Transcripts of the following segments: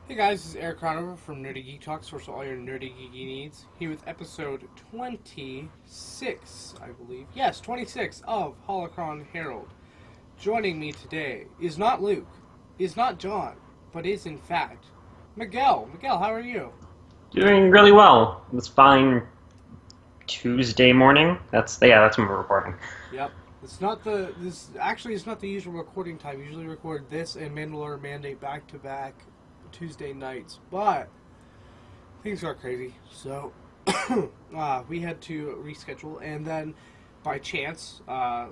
Hey guys, this is Eric Conover from Nerdy Geek Talk, source of all your nerdy geeky needs. Here with episode 26, I believe. Yes, 26 of Holocron Herald. Joining me today is not Luke, is not John, but is in fact Miguel. Miguel, how are you? Doing really well. It's fine. Tuesday morning. That's when we're recording. Yep. It's not the usual recording time. We usually record this and Mandalore Mandate back to back Tuesday nights, but things got crazy, so we had to reschedule, and then by chance,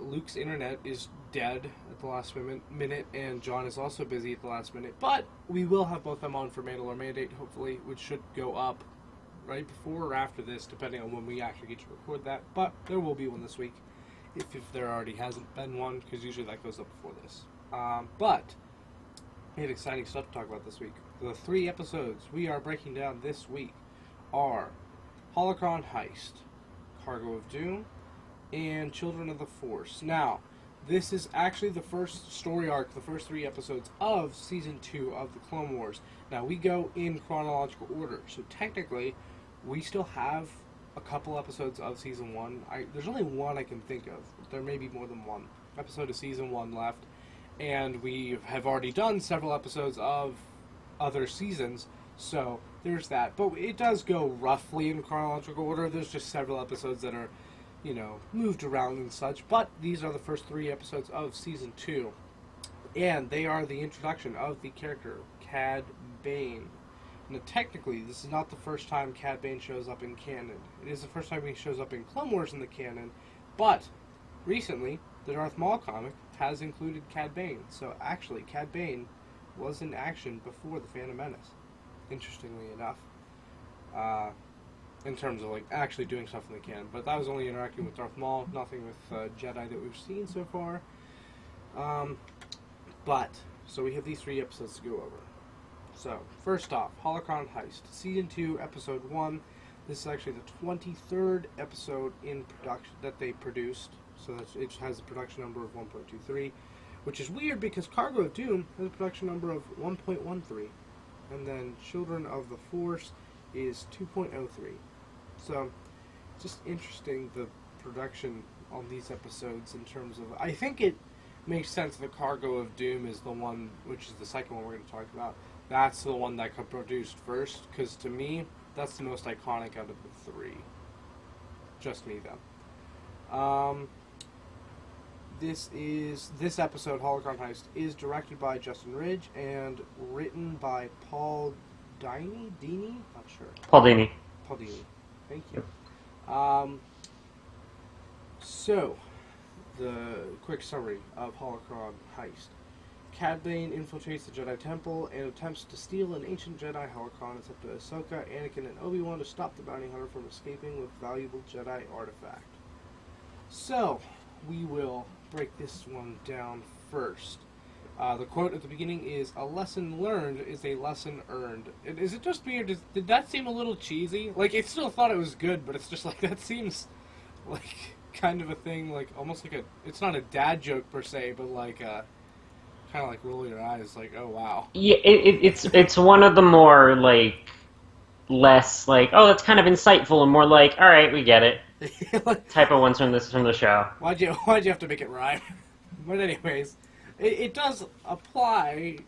Luke's internet is dead at the last minute, and John is also busy at the last minute, but we will have both of them on for Mandalore Mandate, hopefully, which should go up right before or after this, depending on when we actually get to record that, but there will be one this week, if there already hasn't been one, because usually that goes up before this. But we have exciting stuff to talk about this week. The 3 episodes we are breaking down this week are Holocron Heist, Cargo of Doom, and Children of the Force. Now, this is actually the first story arc, the first 3 episodes of Season 2 of the Clone Wars. Now, we go in chronological order, so technically, we still have a couple episodes of Season 1. There's only one I can think of. There may be more than one episode of Season 1 left. And we have already done several episodes of other seasons, so there's that. But it does go roughly in chronological order. There's just several episodes that are, moved around and such. But these are the first 3 episodes of Season 2. And they are the introduction of the character, Cad Bane. Now, technically, this is not the first time Cad Bane shows up in canon. It is the first time he shows up in Clone Wars in the canon, but recently, the Darth Maul comic has included Cad Bane. So actually, Cad Bane was in action before the Phantom Menace, interestingly enough, in terms of actually doing stuff in the canon. But that was only interacting with Darth Maul, nothing with Jedi that we've seen so far. So we have these 3 episodes to go over. So, first off, Holocron Heist, Season 2, Episode 1. This is actually the 23rd episode in production that they produced. So it has a production number of 1.23, which is weird because Cargo of Doom has a production number of 1.13. And then Children of the Force is 2.03. So, just interesting, the production on these episodes in terms of... I think it makes sense that Cargo of Doom is the one, which is the second one we're going to talk about. That's the one that got produced first, because to me, that's the most iconic out of the 3. Just me, though. This episode, Holocron Heist, is directed by Justin Ridge and written by Paul Dini? Not sure. Paul Dini. Paul Dini. Thank you. Yep. So, the quick summary of Holocron Heist. Cad Bane infiltrates the Jedi Temple and attempts to steal an ancient Jedi holocron. It's up to Ahsoka, Anakin, and Obi-Wan to stop the bounty hunter from escaping with valuable Jedi artifact. So, we will break this one down first. The quote at the beginning is, "A lesson learned is a lesson earned." Is it just me, or did that seem a little cheesy? I still thought it was good, but it's just that seems like kind of a thing, almost it's not a dad joke per se, but kind of roll your eyes, oh wow. Yeah, it's one of the more less oh, that's kind of insightful, and more all right, we get it type of ones from the show. Why'd you have to make it rhyme? But anyways, it does apply,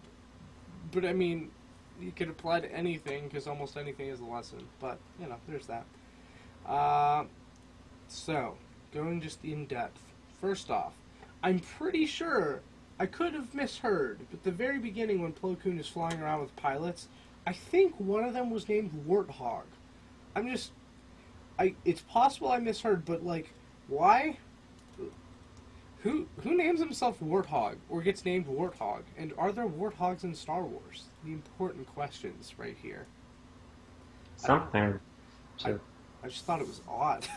but I mean, you could apply to anything because almost anything is a lesson. But there's that. So going just in depth. First off, I'm pretty sure. I could have misheard, but the very beginning when Plo Koon is flying around with pilots, I think one of them was named Warthog. It's possible I misheard, but why? Who names himself Warthog, or gets named Warthog? And are there warthogs in Star Wars? The important questions right here. Something. I just thought it was odd.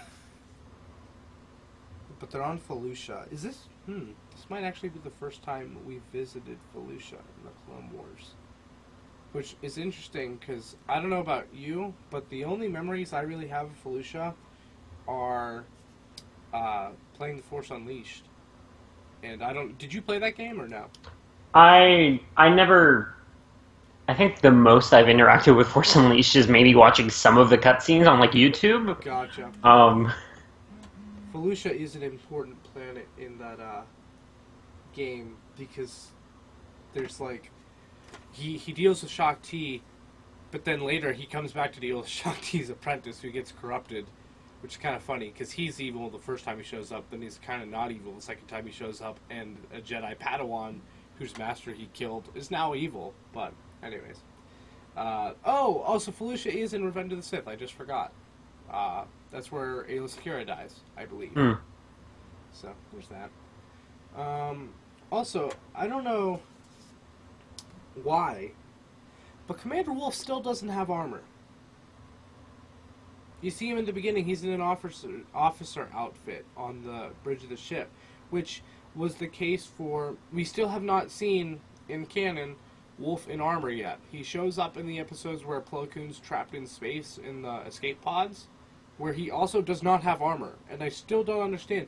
But they're on Felucia. Is this... This might actually be the first time we visited Felucia in the Clone Wars. Which is interesting, because I don't know about you, but the only memories I really have of Felucia are playing The Force Unleashed. And I don't... Did you play that game, or no? I never I think the most I've interacted with Force Unleashed is maybe watching some of the cutscenes on like YouTube. Gotcha. Um, Felucia is an important planet in that game because there's like he deals with Shaak Ti, but then later he comes back to deal with Shaak Ti's apprentice who gets corrupted, which is kind of funny because he's evil the first time he shows up, then he's kind of not evil the second time he shows up, and a Jedi Padawan whose master he killed is now evil. But anyways, also Felucia is in Revenge of the Sith. I just forgot. That's where Aayla Secura dies, I believe. So there's that. Also, I don't know why, but Commander Wolf still doesn't have armor. You see him in the beginning, he's in an officer outfit on the bridge of the ship, which was the case for... We still have not seen, in canon, Wolf in armor yet. He shows up in the episodes where Plo Koon's trapped in space in the escape pods, where he also does not have armor, and I still don't understand.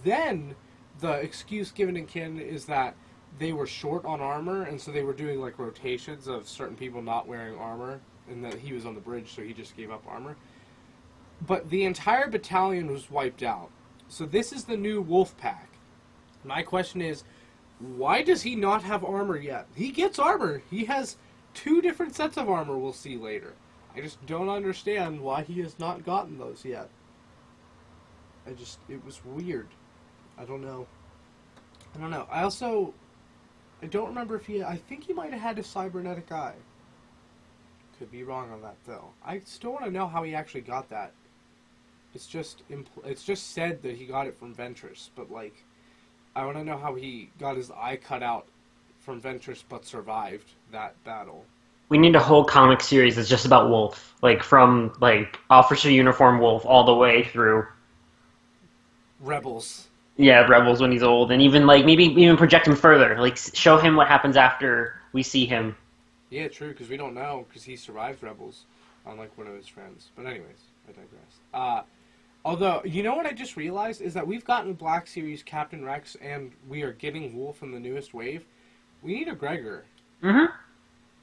Then, the excuse given in canon is that they were short on armor, and so they were doing like rotations of certain people not wearing armor, and that he was on the bridge, so he just gave up armor. But the entire battalion was wiped out. So this is the new Wolf Pack. My question is, why does he not have armor yet? He gets armor. He has 2 different sets of armor we'll see later. I just don't understand why he has not gotten those yet. It was weird. I don't know. I don't remember if I think he might have had a cybernetic eye. Could be wrong on that, though. I still want to know how he actually got that. It's just said that he got it from Ventress, but, like, I want to know how he got his eye cut out from Ventress but survived that battle. we need a whole comic series that's just about Wolf, like from like Officer Uniform Wolf all the way through Rebels. Yeah, Rebels when he's old, and even like maybe even project him further, like show him what happens after we see him. Yeah, true, because we don't know, because he survived Rebels, unlike one of his friends. But anyways, I digress. Although, you know what I just realized is that we've gotten Black Series Captain Rex, and we are getting Wolf in the newest wave. We need a Gregor. Mm-hmm.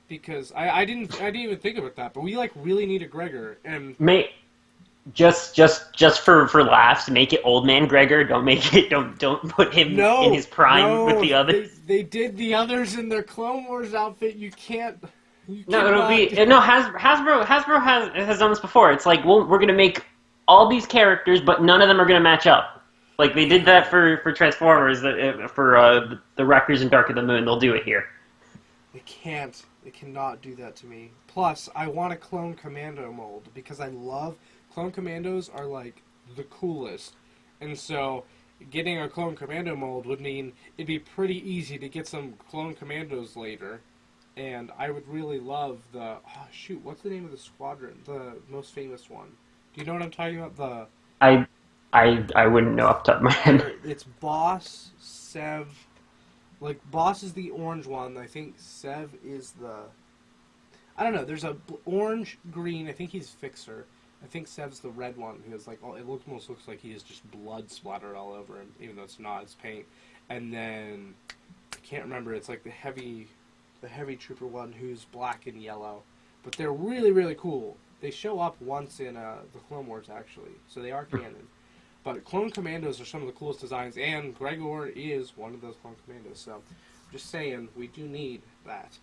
Because I didn't even think about that, but we like really need a Gregor, and just for laughs, make it Old Man Gregor. Don't put him in his prime with the others. They did the others in their Clone Wars outfit. You can't. Hasbro has done this before. It's like, well, we're gonna make all these characters, but none of them are gonna match up. Like they did that for Transformers, for the Wreckers and Dark of the Moon. They'll do it here. They can't. They cannot do that to me. Plus, I want a Clone Commando mold because I love Clone Commandos are like the coolest, and so getting a Clone Commando mold would mean it'd be pretty easy to get some Clone Commandos later, and I would really love what's the name of the squadron? The most famous one. Do you know what I'm talking about? I wouldn't know off the top of my head. It's Boss, Sev. Like, Boss is the orange one. I think Sev is the... I don't know. There's a orange, green. I think he's Fixer. I think Sev's the red one. Who has, like, almost looks like he has just blood splattered all over him, even though it's not. It's paint. And then, I can't remember. It's like the heavy trooper one who's black and yellow. But they're really, really cool. They show up once in the Clone Wars, actually. So they are canon. But Clone Commandos are some of the coolest designs, and Gregor is one of those Clone Commandos. So, just saying, we do need that.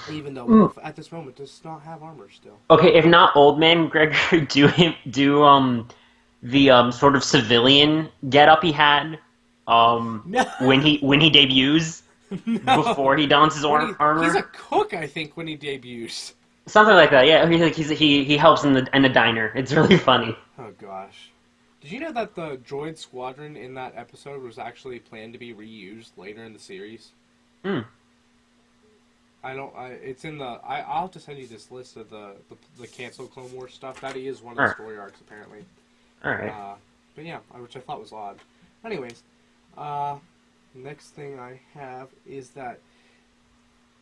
Even though Wolf, at this moment, does not have armor still. Okay, if not Old Man Gregor, do the sort of civilian getup he had when he debuts before he dons his armor. He's a cook, I think, when he debuts. Something like that, yeah. He helps in the diner. It's really funny. Oh gosh, did you know that the droid squadron in that episode was actually planned to be reused later in the series? Hmm. It's in the. I'll have to send you this list of the canceled Clone Wars stuff. That is one of the story arcs apparently. All right. But yeah, which I thought was odd. Anyways, next thing I have is that.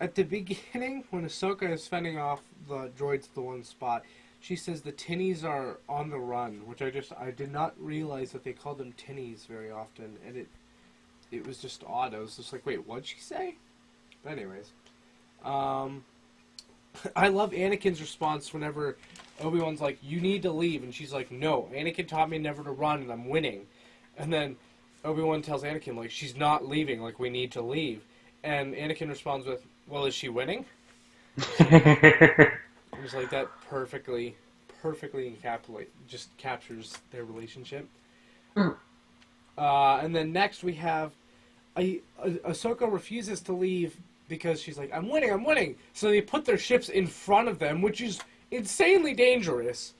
At the beginning, when Ahsoka is fending off the droids to the one spot, she says the tinnies are on the run, which I did not realize that they called them tinnies very often, and it was just odd. I was just like, wait, what'd she say? But anyways, I love Anakin's response whenever Obi-Wan's like, "You need to leave," and she's like, "No, Anakin taught me never to run, and I'm winning." And then Obi-Wan tells Anakin, like, "She's not leaving, like, we need to leave." And Anakin responds with, "Well, is she winning?" It was like that perfectly just captures their relationship. And then next we have Ahsoka refuses to leave because she's like, I'm winning. So they put their ships in front of them, which is insanely dangerous.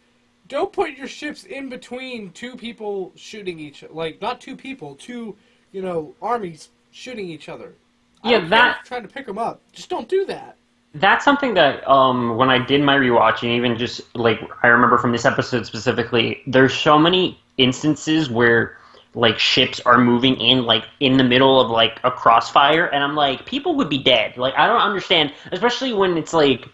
Don't put your ships in between two people shooting each other. Like, not two people, two, armies shooting each other. Yeah, trying to pick them up. Just don't do that. That's something that, when I did my rewatching, even just, like, I remember from this episode specifically, there's so many instances where, like, ships are moving in, like, in the middle of, like, a crossfire, and I'm like, people would be dead. Like, I don't understand, especially when it's, like,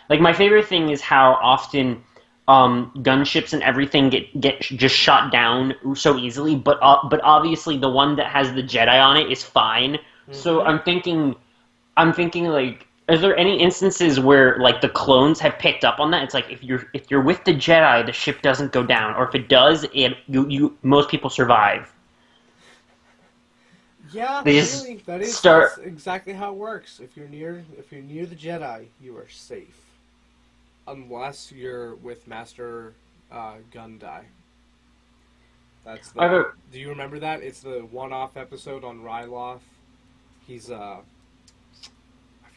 my favorite thing is how often, gunships and everything get just shot down so easily, but obviously the one that has the Jedi on it is fine. Mm-hmm. So I'm thinking, like, is there any instances where, like, the clones have picked up on that? It's like, if you're with the Jedi, the ship doesn't go down, or if it does, most people survive. Yeah, really, that's exactly how it works. If you're near the Jedi, you are safe, unless you're with Master Gundai. That's do you remember that? It's the one-off episode on Ryloth. He's I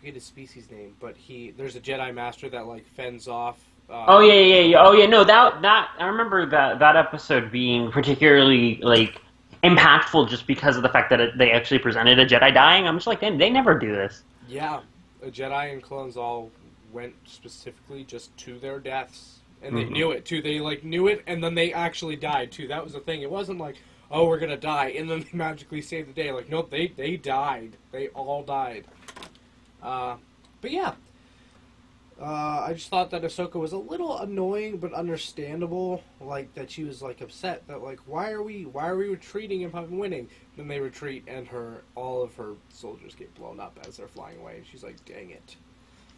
forget his species name, but there's a Jedi Master that, like, fends off. Oh yeah. No, that I remember that episode being particularly, like, impactful just because of the fact that they actually presented a Jedi dying. I'm just like, they never do this. Yeah, a Jedi and clones all went specifically just to their deaths, and they knew it too. They, like, knew it, and then they actually died too. That was the thing. It wasn't like, oh, we're gonna die, and then they magically saved the day. Like, nope, they died. They all died. But yeah, I just thought that Ahsoka was a little annoying, but understandable. Like, that she was, like, upset that, like, why are we retreating if I'm winning? Then they retreat, and all of her soldiers get blown up as they're flying away. And she's like, dang it.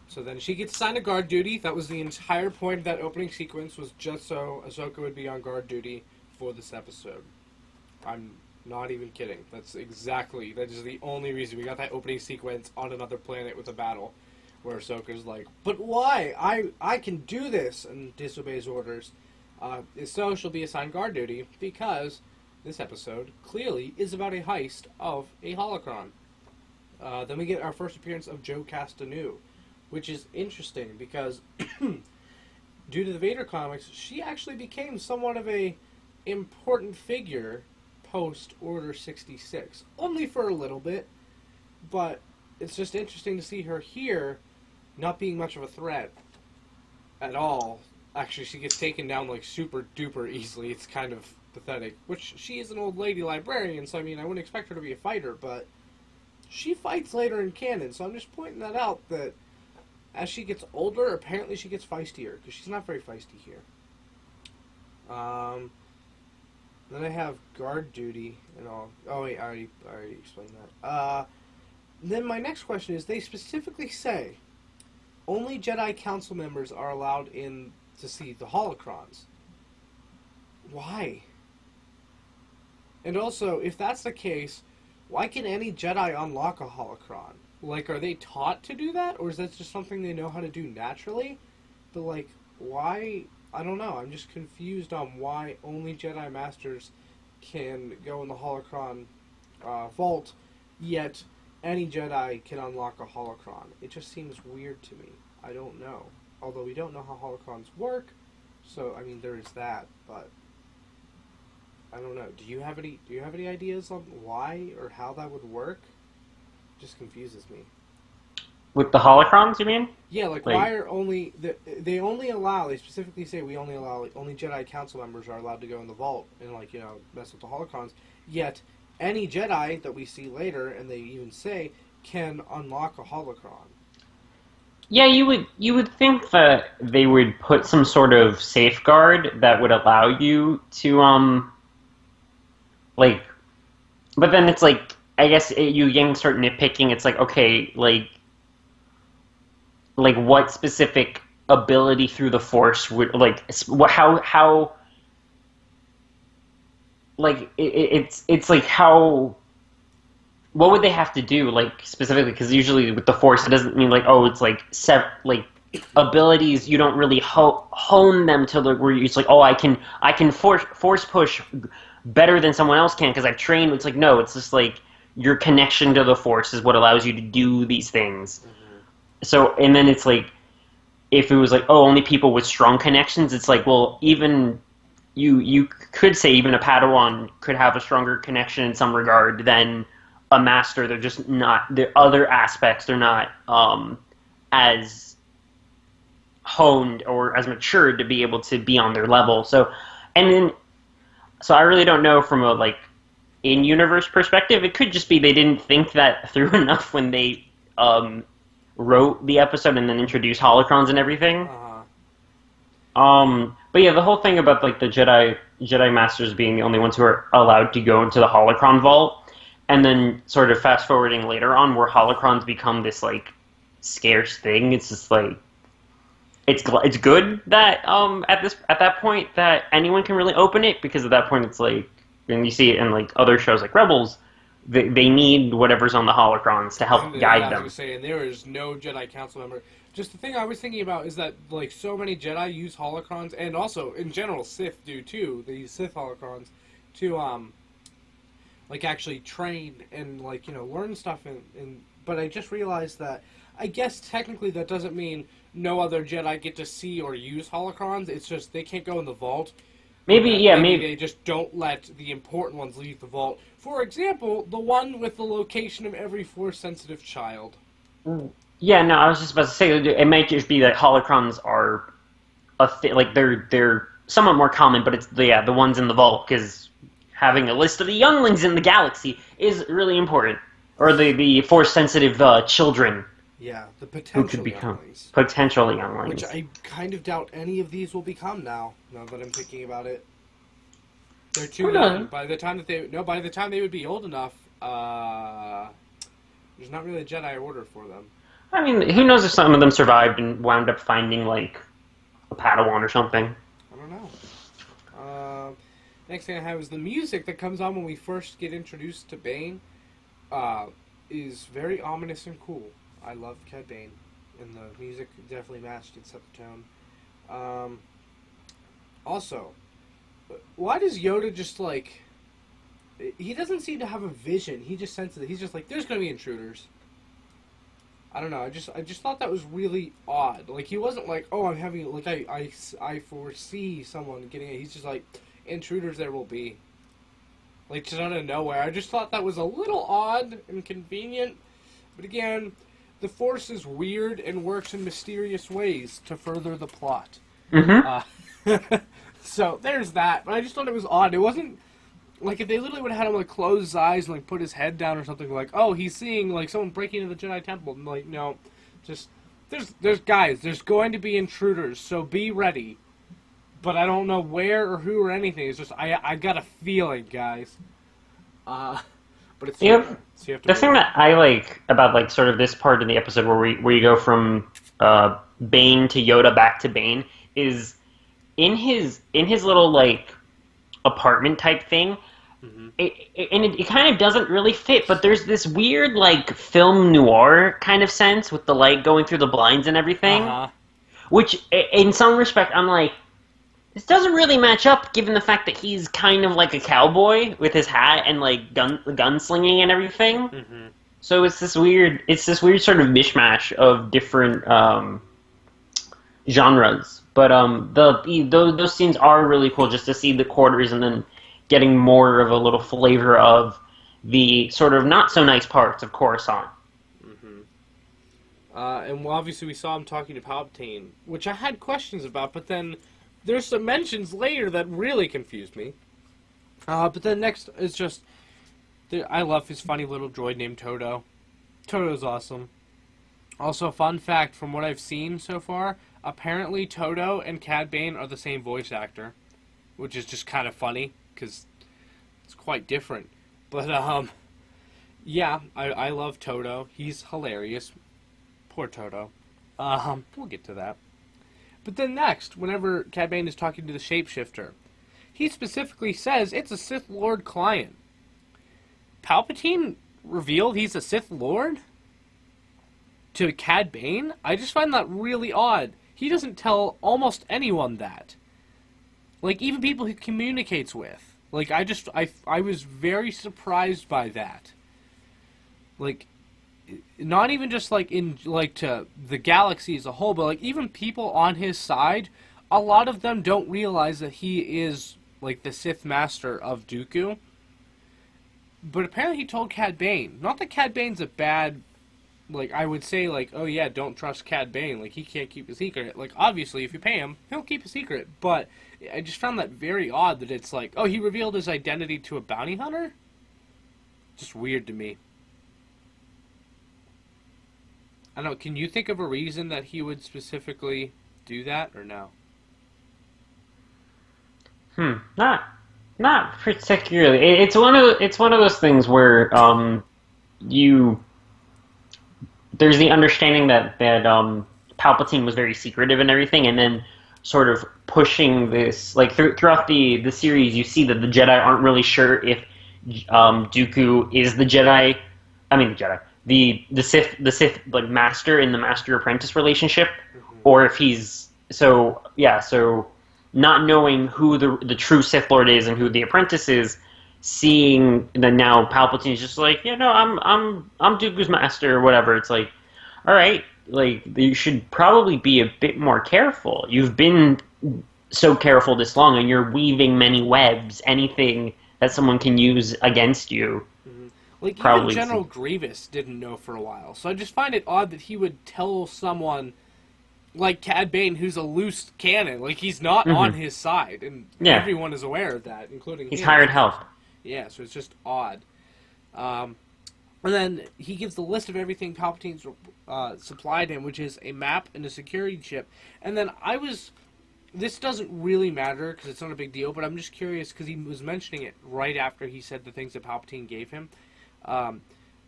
So then she gets assigned to guard duty. That was the entire point of that opening sequence, was just so Ahsoka would be on guard duty for this episode. I'm not even kidding. That is the only reason we got that opening sequence on another planet with a battle, where Ahsoka's like, but why? I can do this, and disobeys orders. So she'll be assigned guard duty, because this episode clearly is about a heist of a holocron. Then we get our first appearance of Joe Castanew, which is interesting, because due to the Vader comics, she actually became somewhat of a important figure post Order 66. Only for a little bit, but it's just interesting to see her here not being much of a threat at all. Actually, she gets taken down, like, super duper easily. It's kind of pathetic. Which, she is an old lady librarian, so I mean, I wouldn't expect her to be a fighter, but she fights later in canon, so I'm just pointing that out, that as she gets older, apparently she gets feistier, because she's not very feisty here. Then I have guard duty and all. Oh wait, I already explained that. Then my next question is, they specifically say only Jedi Council members are allowed in to see the holocrons. Why? And also, if that's the case, why can any Jedi unlock a holocron? Like, are they taught to do that, or is that just something they know how to do naturally? But, like, why? I don't know. I'm just confused on why only Jedi Masters can go in the holocron vault, yet any Jedi can unlock a holocron. It just seems weird to me. I don't know. Although we don't know how holocrons work, so I mean there is that. But I don't know. Do you have any ideas on why or how that would work? It just confuses me. With the holocrons, you mean? Yeah, like why are they specifically say only Jedi Council members are allowed to go in the vault and, like, mess with the holocrons, yet any Jedi that we see later, and they even say, can unlock a holocron. Yeah, you would think that they would put some sort of safeguard that would allow you to but then it's like, I guess you can start nitpicking. It's like, okay, like, like what specific ability through the Force would like how like it's like how what would they have to do like specifically? Because usually with the Force, it doesn't mean like oh it's like like abilities you don't really hone them to the where it's like oh I can force push better than someone else can because I've trained. It's like no, it's just like your connection to the Force is what allows you to do these things. Mm-hmm. So and then it's like if it was like oh only people with strong connections, it's like well even you could say even a Padawan could have a stronger connection in some regard than a master. They're just not the other aspects. They're not as honed or as matured to be able to be on their level. So, and then so I really don't know from a like in-universe perspective. It could just be they didn't think that through enough when they wrote the episode and then introduced holocrons and everything. But yeah, the whole thing about like the Jedi Masters being the only ones who are allowed to go into the holocron vault, and then sort of fast forwarding later on where holocrons become this like scarce thing. It's just like it's good that at that point that anyone can really open it because at that point it's like and you see it in like other shows like Rebels. They need whatever's on the holocrons to help guide them. I was saying there is no Jedi Council member. Just the thing I was thinking about is that like so many Jedi use holocrons, and also in general Sith do too. They use Sith holocrons to like actually train and like learn stuff. But I just realized that I guess technically that doesn't mean no other Jedi get to see or use holocrons. It's just they can't go in the vault. Maybe they just don't let the important ones leave the vault. For example, the one with the location of every Force-sensitive child. Yeah, no, I was just about to say it might just be that holocrons are like they're somewhat more common, but it's the ones in the vault because having a list of the younglings in the galaxy is really important, or the Force-sensitive children. Yeah, the potential who could become younglings. Potential younglings. Which I kind of doubt any of these will become now that I'm thinking about it. They're too young. By the time they would be old enough, there's not really a Jedi Order for them. I mean, who knows if some of them survived and wound up finding, like, a Padawan or something. I don't know. Next thing I have is the music that comes on when we first get introduced to Bane is very ominous and cool. I love Cad Bane, and the music definitely matched and set the tone. Also, why does Yoda just, like... He doesn't seem to have a vision. He just senses it. He's just like, there's going to be intruders. I don't know. I just thought that was really odd. Like, he wasn't like, oh, I'm having... Like, I foresee someone getting it. He's just like, intruders there will be. Like, just out of nowhere. I just thought that was a little odd and convenient. But again... The Force is weird and works in mysterious ways to further the plot. Mm-hmm. So there's that. But I just thought it was odd. It wasn't like if they literally would have had him like close his eyes and like put his head down or something like, oh, he's seeing like someone breaking into the Jedi Temple. And like, no, just there's going to be intruders, so be ready. But I don't know where or who or anything. It's just I got a feeling, guys. But it's so the thing that I like about like sort of this part of the episode where you go from Bane to Yoda back to Bane is in his little like apartment type thing. Mm-hmm. It kind of doesn't really fit, but there's this weird like film noir kind of sense with the light going through the blinds and everything, which in some respect I'm like, this doesn't really match up, given the fact that he's kind of like a cowboy with his hat and like gunslinging and everything. Mm-hmm. So it's this weird sort of mishmash of different genres. But those scenes are really cool, just to see the quarters and then getting more of a little flavor of the sort of not so nice parts of Coruscant. Mm-hmm. And obviously we saw him talking to Palpatine, which I had questions about, but then. There's some mentions later that really confused me. But then next is just... I love his funny little droid named Toto. Toto's awesome. Also, fun fact, from what I've seen so far, apparently Toto and Cad Bane are the same voice actor. Which is just kind of funny, because it's quite different. But, yeah, I love Toto. He's hilarious. Poor Toto. We'll get to that. But then next, whenever Cad Bane is talking to the shapeshifter, he specifically says it's a Sith Lord client. Palpatine revealed he's a Sith Lord to Cad Bane? I just find that really odd. He doesn't tell almost anyone that. Like, even people he communicates with. Like, I was very surprised by that. Like, not even just, like, in, like, to the galaxy as a whole, but, like, even people on his side, a lot of them don't realize that he is, like, the Sith Master of Dooku. But apparently he told Cad Bane. Not that Cad Bane's a bad, like, I would say, like, oh yeah, don't trust Cad Bane. Like, he can't keep a secret. Like, obviously, if you pay him, he'll keep a secret. But I just found that very odd that it's like, oh, he revealed his identity to a bounty hunter? Just weird to me. I don't know, can you think of a reason that he would specifically do that, or no? Not particularly. It's one of those things where there's the understanding that Palpatine was very secretive and everything, and then sort of pushing this, like, throughout the series, you see that the Jedi aren't really sure if Dooku is the Jedi. I mean, the Jedi. The Sith like master in the master apprentice relationship, or if he's so not knowing who the true Sith Lord is and who the apprentice is, seeing that now Palpatine's just like, I'm Dooku's master or whatever. It's like, all right, like, you should probably be a bit more careful. You've been so careful this long, and you're weaving many webs. Anything that someone can use against you. Like, even General Grievous didn't know for a while. So I just find it odd that he would tell someone like Cad Bane, who's a loose cannon. Like, he's not on his side. And everyone is aware of that, including He's him. hired help. Yeah, so it's just odd. And then he gives the list of everything Palpatine's supplied him, which is a map and a security chip. And then this doesn't really matter because it's not a big deal, but I'm just curious because he was mentioning it right after he said the things that Palpatine gave him.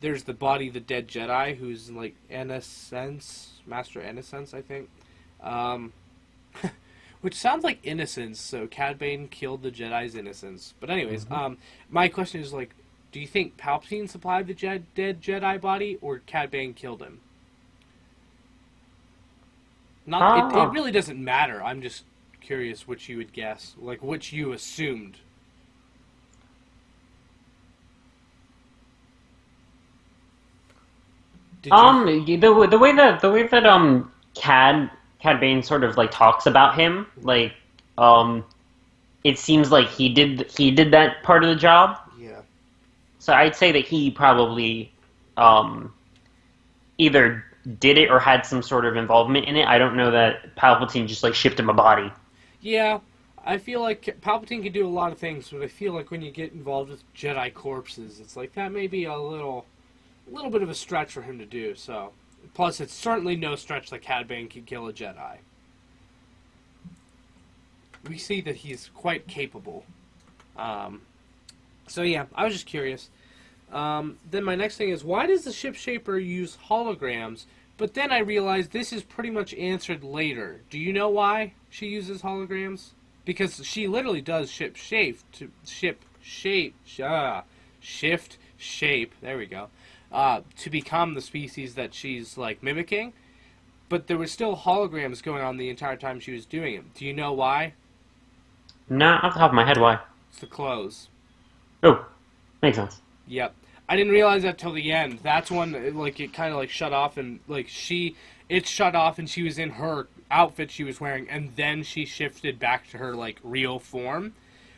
There's the body of the dead Jedi, who's like Master Innocence, I think. Which sounds like innocence, so Cad Bane killed the Jedi's innocence. But anyways, my question is, like, do you think Palpatine supplied the dead Jedi body, or Cad Bane killed him? It really doesn't matter. I'm just curious which you would guess, like which you assumed. The way that Cad Bane sort of, like, talks about him, like, it seems like he did that part of the job. Yeah. So I'd say that he probably either did it or had some sort of involvement in it. I don't know that Palpatine just, like, shipped him a body. Yeah, I feel like Palpatine can do a lot of things, but I feel like when you get involved with Jedi corpses, it's like that may be a little bit of a stretch for him to do. So, plus it's certainly no stretch that Cad Bane can kill a Jedi. We see that he's quite capable. So yeah, I was just curious. Then my next thing is, why does the ship shaper use holograms? But then I realized this is pretty much answered later. Do you know why she uses holograms? Because she literally does shift shape. There we go. To become the species that she's, like, mimicking. But there were still holograms going on the entire time she was doing it. Do you know why? Not off the top of my head, why? It's the clothes. Oh, makes sense. Yep. I didn't realize that till the end. That's when, like, it kind of, like, shut off, and, like, it shut off, and she was in her outfit she was wearing, and then she shifted back to her, like, real form.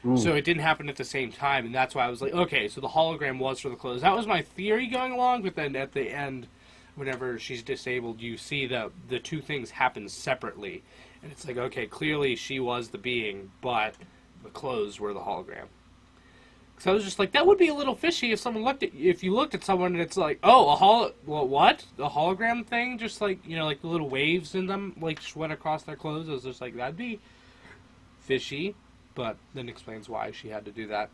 Ooh. So it didn't happen at the same time, and that's why I was like, okay, so the hologram was for the clothes. That was my theory going along, but then at the end, whenever she's disabled, you see the two things happen separately. And it's like, okay, clearly she was the being, but the clothes were the hologram. So I was just like, that would be a little fishy if you looked at someone and it's like, oh, what? A hologram thing? Just like, like the little waves in them, like, just went across their clothes. I was just like, that'd be fishy. But then explains why she had to do that.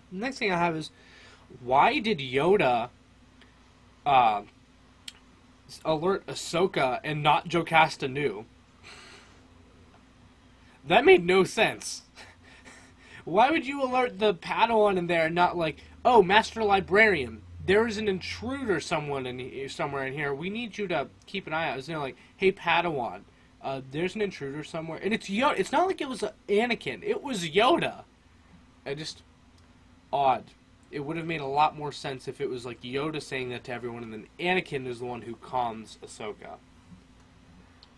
Next thing I have is, why did Yoda alert Ahsoka and not Jocasta Nu? That made no sense. Why would you alert the Padawan in there and not like, oh, Master Librarian, there is an intruder somewhere in here. We need you to keep an eye out. It's like, hey, Padawan, there's an intruder somewhere. And it's Yoda. It's not like it was Anakin. It was Yoda. Odd. It would have made a lot more sense if it was like Yoda saying that to everyone, and then Anakin is the one who calms Ahsoka.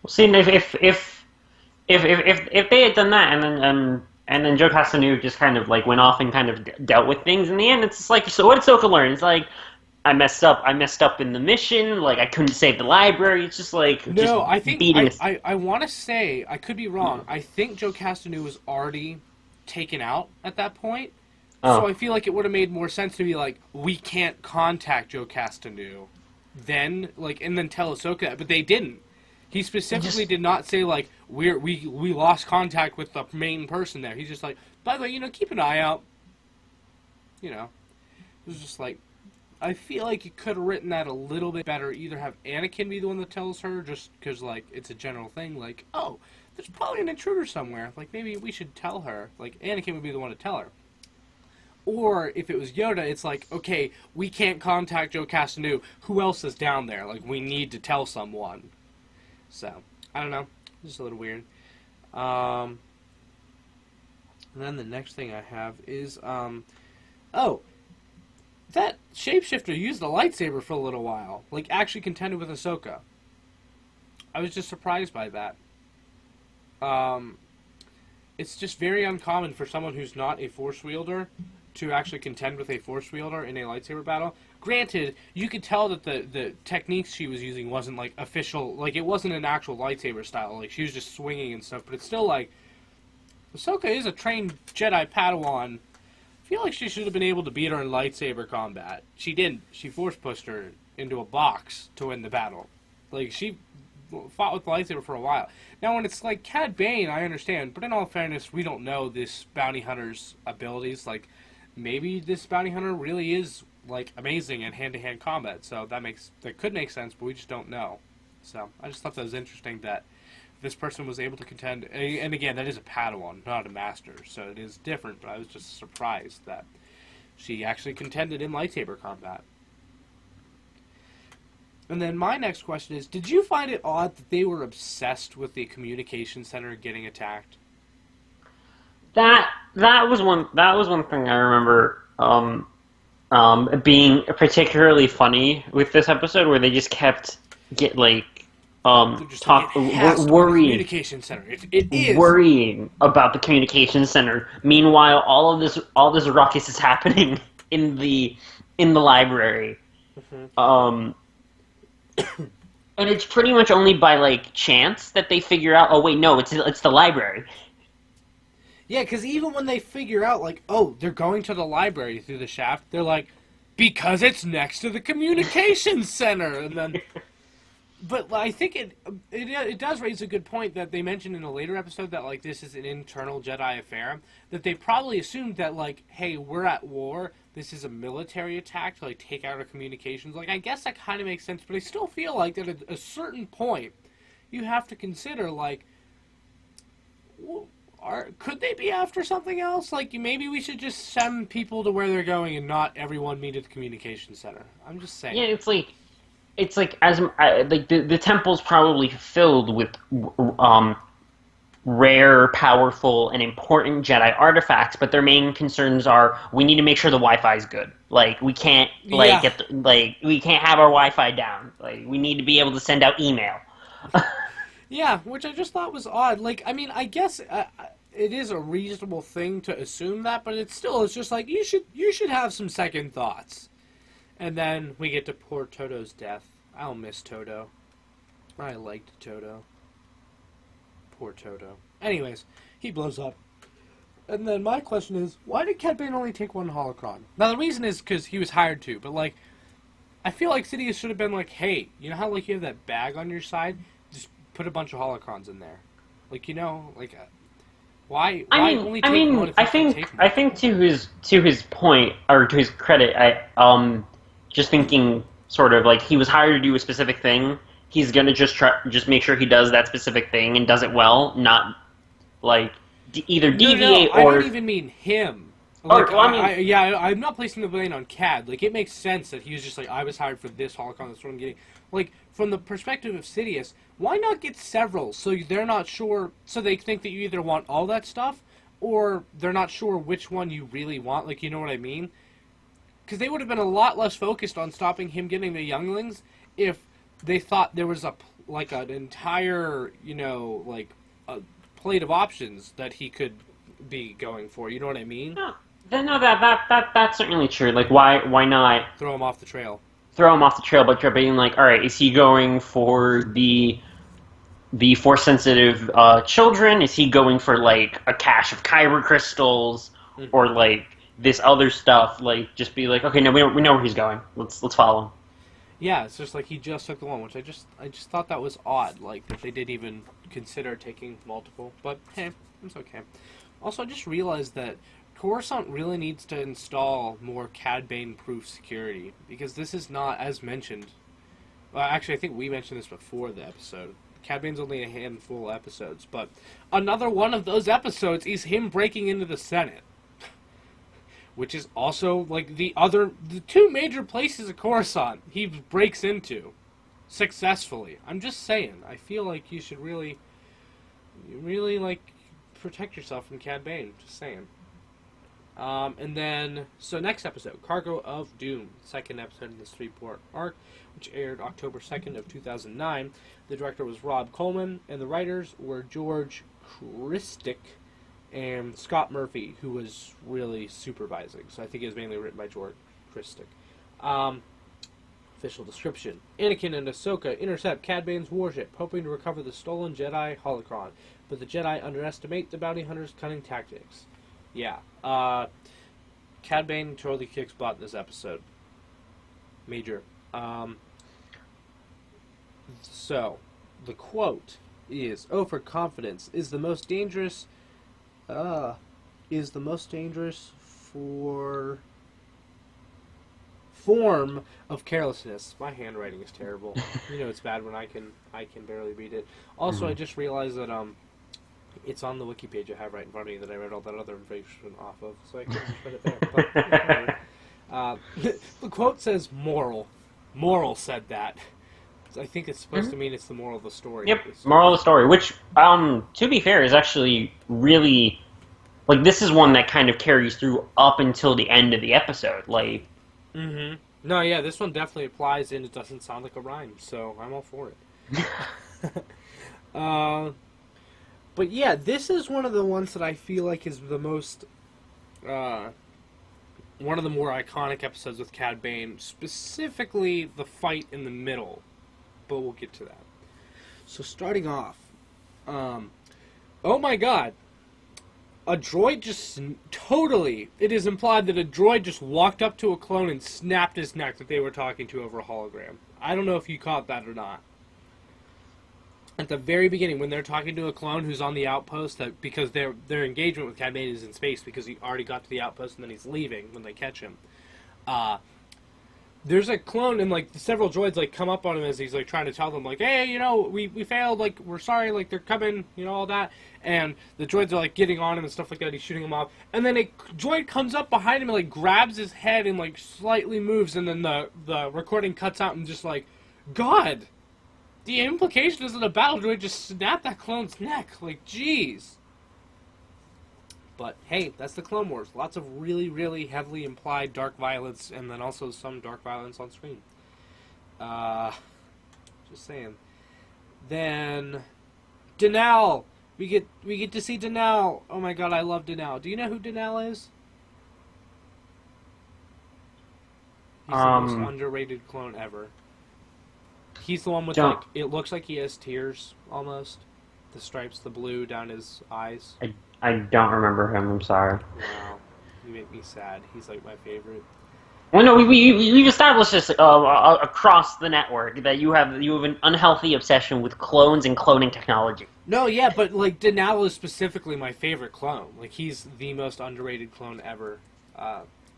Well, see, if they had done that, and then Jocasta Nu just kind of like went off and kind of dealt with things. In the end, it's just like, so what did Ahsoka learn? It's like, I messed up in the mission. Like I couldn't save the library. It's just like I think I want to say, I could be wrong. I think Jocasta Nu was already taken out at that point. So I feel like it would have made more sense to be like, we can't contact Jocasta Nu, then and then tell Ahsoka that, but they didn't. He specifically did not say like we lost contact with the main person there. He's just like, by the way, keep an eye out. It was just like, I feel like you could have written that a little bit better. Either have Anakin be the one that tells her, just because like it's a general thing, like, oh, there's probably an intruder somewhere. Like maybe we should tell her. Like Anakin would be the one to tell her. Or if it was Yoda, it's like, okay, we can't contact Jocasta Nu. Who else is down there? Like, we need to tell someone. So, I don't know. Just a little weird. And then the next thing I have is, that shapeshifter used the lightsaber for a little while. Like, actually contended with Ahsoka. I was just surprised by that. It's just very uncommon for someone who's not a Force wielder to actually contend with a Force wielder in a lightsaber battle. Granted, you could tell that the techniques she was using wasn't, like, official. Like, it wasn't an actual lightsaber style. Like, she was just swinging and stuff. But it's still, like, Ahsoka is a trained Jedi Padawan. I feel like she should have been able to beat her in lightsaber combat. She didn't. She force-pushed her into a box to win the battle. Like, she fought with the lightsaber for a while. Now, when it's, like, Cad Bane, I understand. But in all fairness, we don't know this bounty hunter's abilities. Like, maybe this bounty hunter really is, like, amazing in hand-to-hand combat. So that could make sense, but we just don't know. So I just thought that was interesting that this person was able to contend. And again, that is a Padawan, not a master. So it is different, but I was just surprised that she actually contended in lightsaber combat. And then my next question is, did you find it odd that they were obsessed with the communication center getting attacked? That was one thing I remember being particularly funny with this episode, where they just kept worrying. Communication center. It is worrying about the communication center. Meanwhile, all this ruckus is happening in the library. Mm-hmm. And it's pretty much only by like chance that they figure out, oh wait, no, it's the library. Yeah, because even when they figure out, like, oh, they're going to the library through the shaft, they're like, because it's next to the communications center. And then, but I think it does raise a good point that they mentioned in a later episode that, like, this is an internal Jedi affair, that they probably assumed that, like, hey, we're at war, this is a military attack to, like, take out our communications. Like, I guess that kind of makes sense, but I still feel like that at a certain point, you have to consider, like, could they be after something else? Like, maybe we should just send people to where they're going and not everyone meet at the communication center. I'm just saying. Yeah, it's like as the temple's probably filled with rare, powerful, and important Jedi artifacts, but their main concerns are, we need to make sure the Wi-Fi is good. Like, we can't we can't have our Wi-Fi down. Like, we need to be able to send out email. Yeah, which I just thought was odd. Like, I mean, I guess it is a reasonable thing to assume that, but it's just like, you should have some second thoughts. And then we get to poor Toto's death. I'll miss Toto. I liked Toto. Poor Toto. Anyways, he blows up. And then my question is, why did Cad Bane only take one holocron? Now, the reason is because he was hired to, but, like, I feel like Sidious should have been like, hey, you know how, like, you have that bag on your side? Just put a bunch of holocrons in there. Like, you know, like, why only take one if I think to his point, or to his credit, just thinking sort of like he was hired to do a specific thing. He's gonna just make sure he does that specific thing and does it well, not like either deviate no, or. I don't even mean him. Oh, Like, well, I mean, I'm not placing the blame on Cad. Like, it makes sense that he was just like, I was hired for this Holocron, that's what I'm getting. Like, from the perspective of Sidious, why not get several so they're not sure, so they think that you either want all that stuff, or they're not sure which one you really want, like, you know what I mean? Because they would have been a lot less focused on stopping him getting the younglings if they thought there was an entire, a plate of options that he could be going for. You know what I mean? No, that's certainly true. Like, why not throw him off the trail? Throw him off the trail, but you're being like, all right, is he going for the force-sensitive children? Is he going for like a cache of kyber crystals, or like this other stuff? Like, just be like, okay, no, we know where he's going. Let's follow him. Yeah, it's just like he just took the one, which I just thought that was odd, like that they didn't even consider taking multiple. But hey, it's okay. Also, I just realized that Coruscant really needs to install more Cad Bane proof security, because this is not, as mentioned. Well, actually, I think we mentioned this before the episode. Cad Bane's only a handful of episodes, but another one of those episodes is him breaking into the Senate. Which is also, like, the two major places of Coruscant he breaks into successfully. I'm just saying. I feel like you should really, like, protect yourself from Cad Bane. Just saying. And then, so next episode, Cargo of Doom, second episode in this 3-part arc, which aired October 2nd of 2009. The director was Rob Coleman, and the writers were George Christic and Scott Murphy, who was really supervising. So I think it was mainly written by George Christic. Official description. Anakin and Ahsoka intercept Cad Bane's warship, hoping to recover the stolen Jedi Holocron, but the Jedi underestimate the bounty hunter's cunning tactics. Yeah. Cad Bane totally kicks butt in this episode. Major. So, the quote is, overconfidence is the most dangerous form of carelessness. My handwriting is terrible. You know it's bad when I can barely read it. Also, I just realized that it's on the wiki page I have right in front of me that I read all that other information off of, so I couldn't put it there. But, the quote says moral. Moral said that. I think it's supposed to mean it's the moral of the story. Yep, moral of the story, which, to be fair, is actually really... Like, this is one that kind of carries through up until the end of the episode, like... Mm-hmm. No, yeah, this one definitely applies, and it doesn't sound like a rhyme, so I'm all for it. But yeah, this is one of the ones that I feel like is the most... one of the more iconic episodes with Cad Bane, specifically the fight in the middle. But we'll get to that. So starting off, oh my god, a droid just it is implied that a droid just walked up to a clone and snapped his neck that they were talking to over a hologram. I don't know if you caught that or not. At the very beginning, when they're talking to a clone who's on the outpost, because their engagement with Cad Bane is in space because he already got to the outpost and then he's leaving when they catch him. There's a clone and, like, several droids, like, come up on him as he's, like, trying to tell them, like, hey, you know, we failed, like, we're sorry, like, they're coming, you know, all that. And the droids are, like, getting on him and stuff like that. He's shooting them off. And then a droid comes up behind him and, like, grabs his head and, like, slightly moves. And then the recording cuts out and just, like, God, the implication is that a battle droid just snapped that clone's neck. Like, jeez. But, hey, that's the Clone Wars. Lots of really, really heavily implied dark violence, and then also some dark violence on screen. Just saying. Then, Denal! We get to see Denal! Oh my god, I love Denal. Do you know who Denal is? He's the most underrated clone ever. He's the one with, like, it looks like he has tears, almost. The stripes, the blue down his eyes. I don't remember him, I'm sorry. Wow. You make me sad. He's, like, my favorite. Well, no, we've established this across the network, that you have an unhealthy obsession with clones and cloning technology. No, yeah, but, like, Denal is specifically my favorite clone. Like, he's the most underrated clone ever.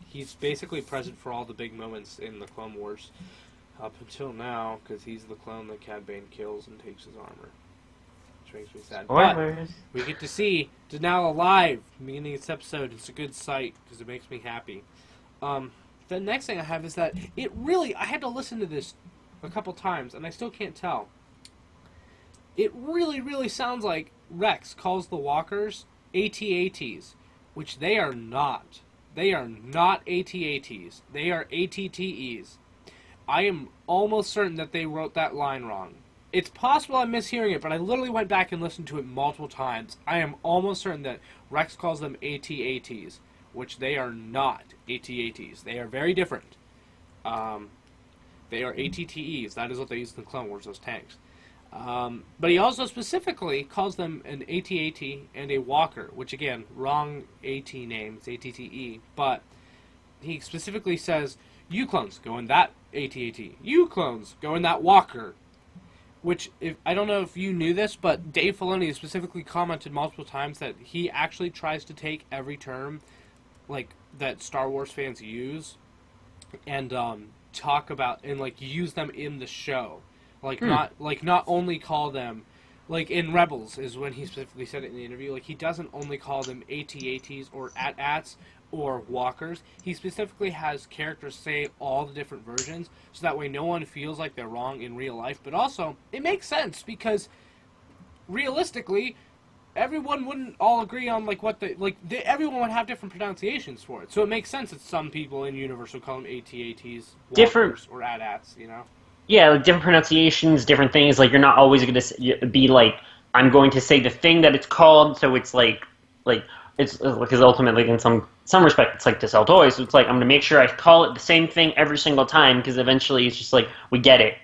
He's basically present for all the big moments in the Clone Wars. Up until now, because he's the clone that Cad Bane kills and takes his armor. Which makes me sad. Spoilers. But we get to see Denal alive beginning of this episode. It's a good sight because it makes me happy. The next thing I have is that I had to listen to this a couple times and I still can't tell. It really, really sounds like Rex calls the walkers AT-ATs, which they are not. They are not AT-ATs. They are ATTEs. I am almost certain that they wrote that line wrong. It's possible I'm mishearing it, but I literally went back and listened to it multiple times. I am almost certain that Rex calls them AT-ATs, which they are not AT-ATs. They are very different. They are ATTEs. That is what they use in the Clone Wars, those tanks. But he also specifically calls them an AT-AT and a walker, which again, wrong AT name, it's ATTE, but he specifically says, you clones, go in that AT-AT. You clones, go in that walker. Which, I don't know if you knew this, but Dave Filoni specifically commented multiple times that he actually tries to take every term like that Star Wars fans use and talk about and like use them in the show. Not only call them, like in Rebels is when he specifically said it in the interview, like he doesn't only call them AT-ATs or AT-ATs or walkers. He specifically has characters say all the different versions so that way no one feels like they're wrong in real life. But also, it makes sense because realistically, everyone wouldn't all agree on everyone would have different pronunciations for it. So it makes sense that some people in Universe would call them AT-ATs, walkers, or AT-ATs, you know? Yeah, like different pronunciations, different things. Like, you're not always going to be like, I'm going to say the thing that it's called, so it's like it's because ultimately, in some respect, it's like to sell toys. So it's like I'm going to make sure I call it the same thing every single time because eventually it's just like we get it.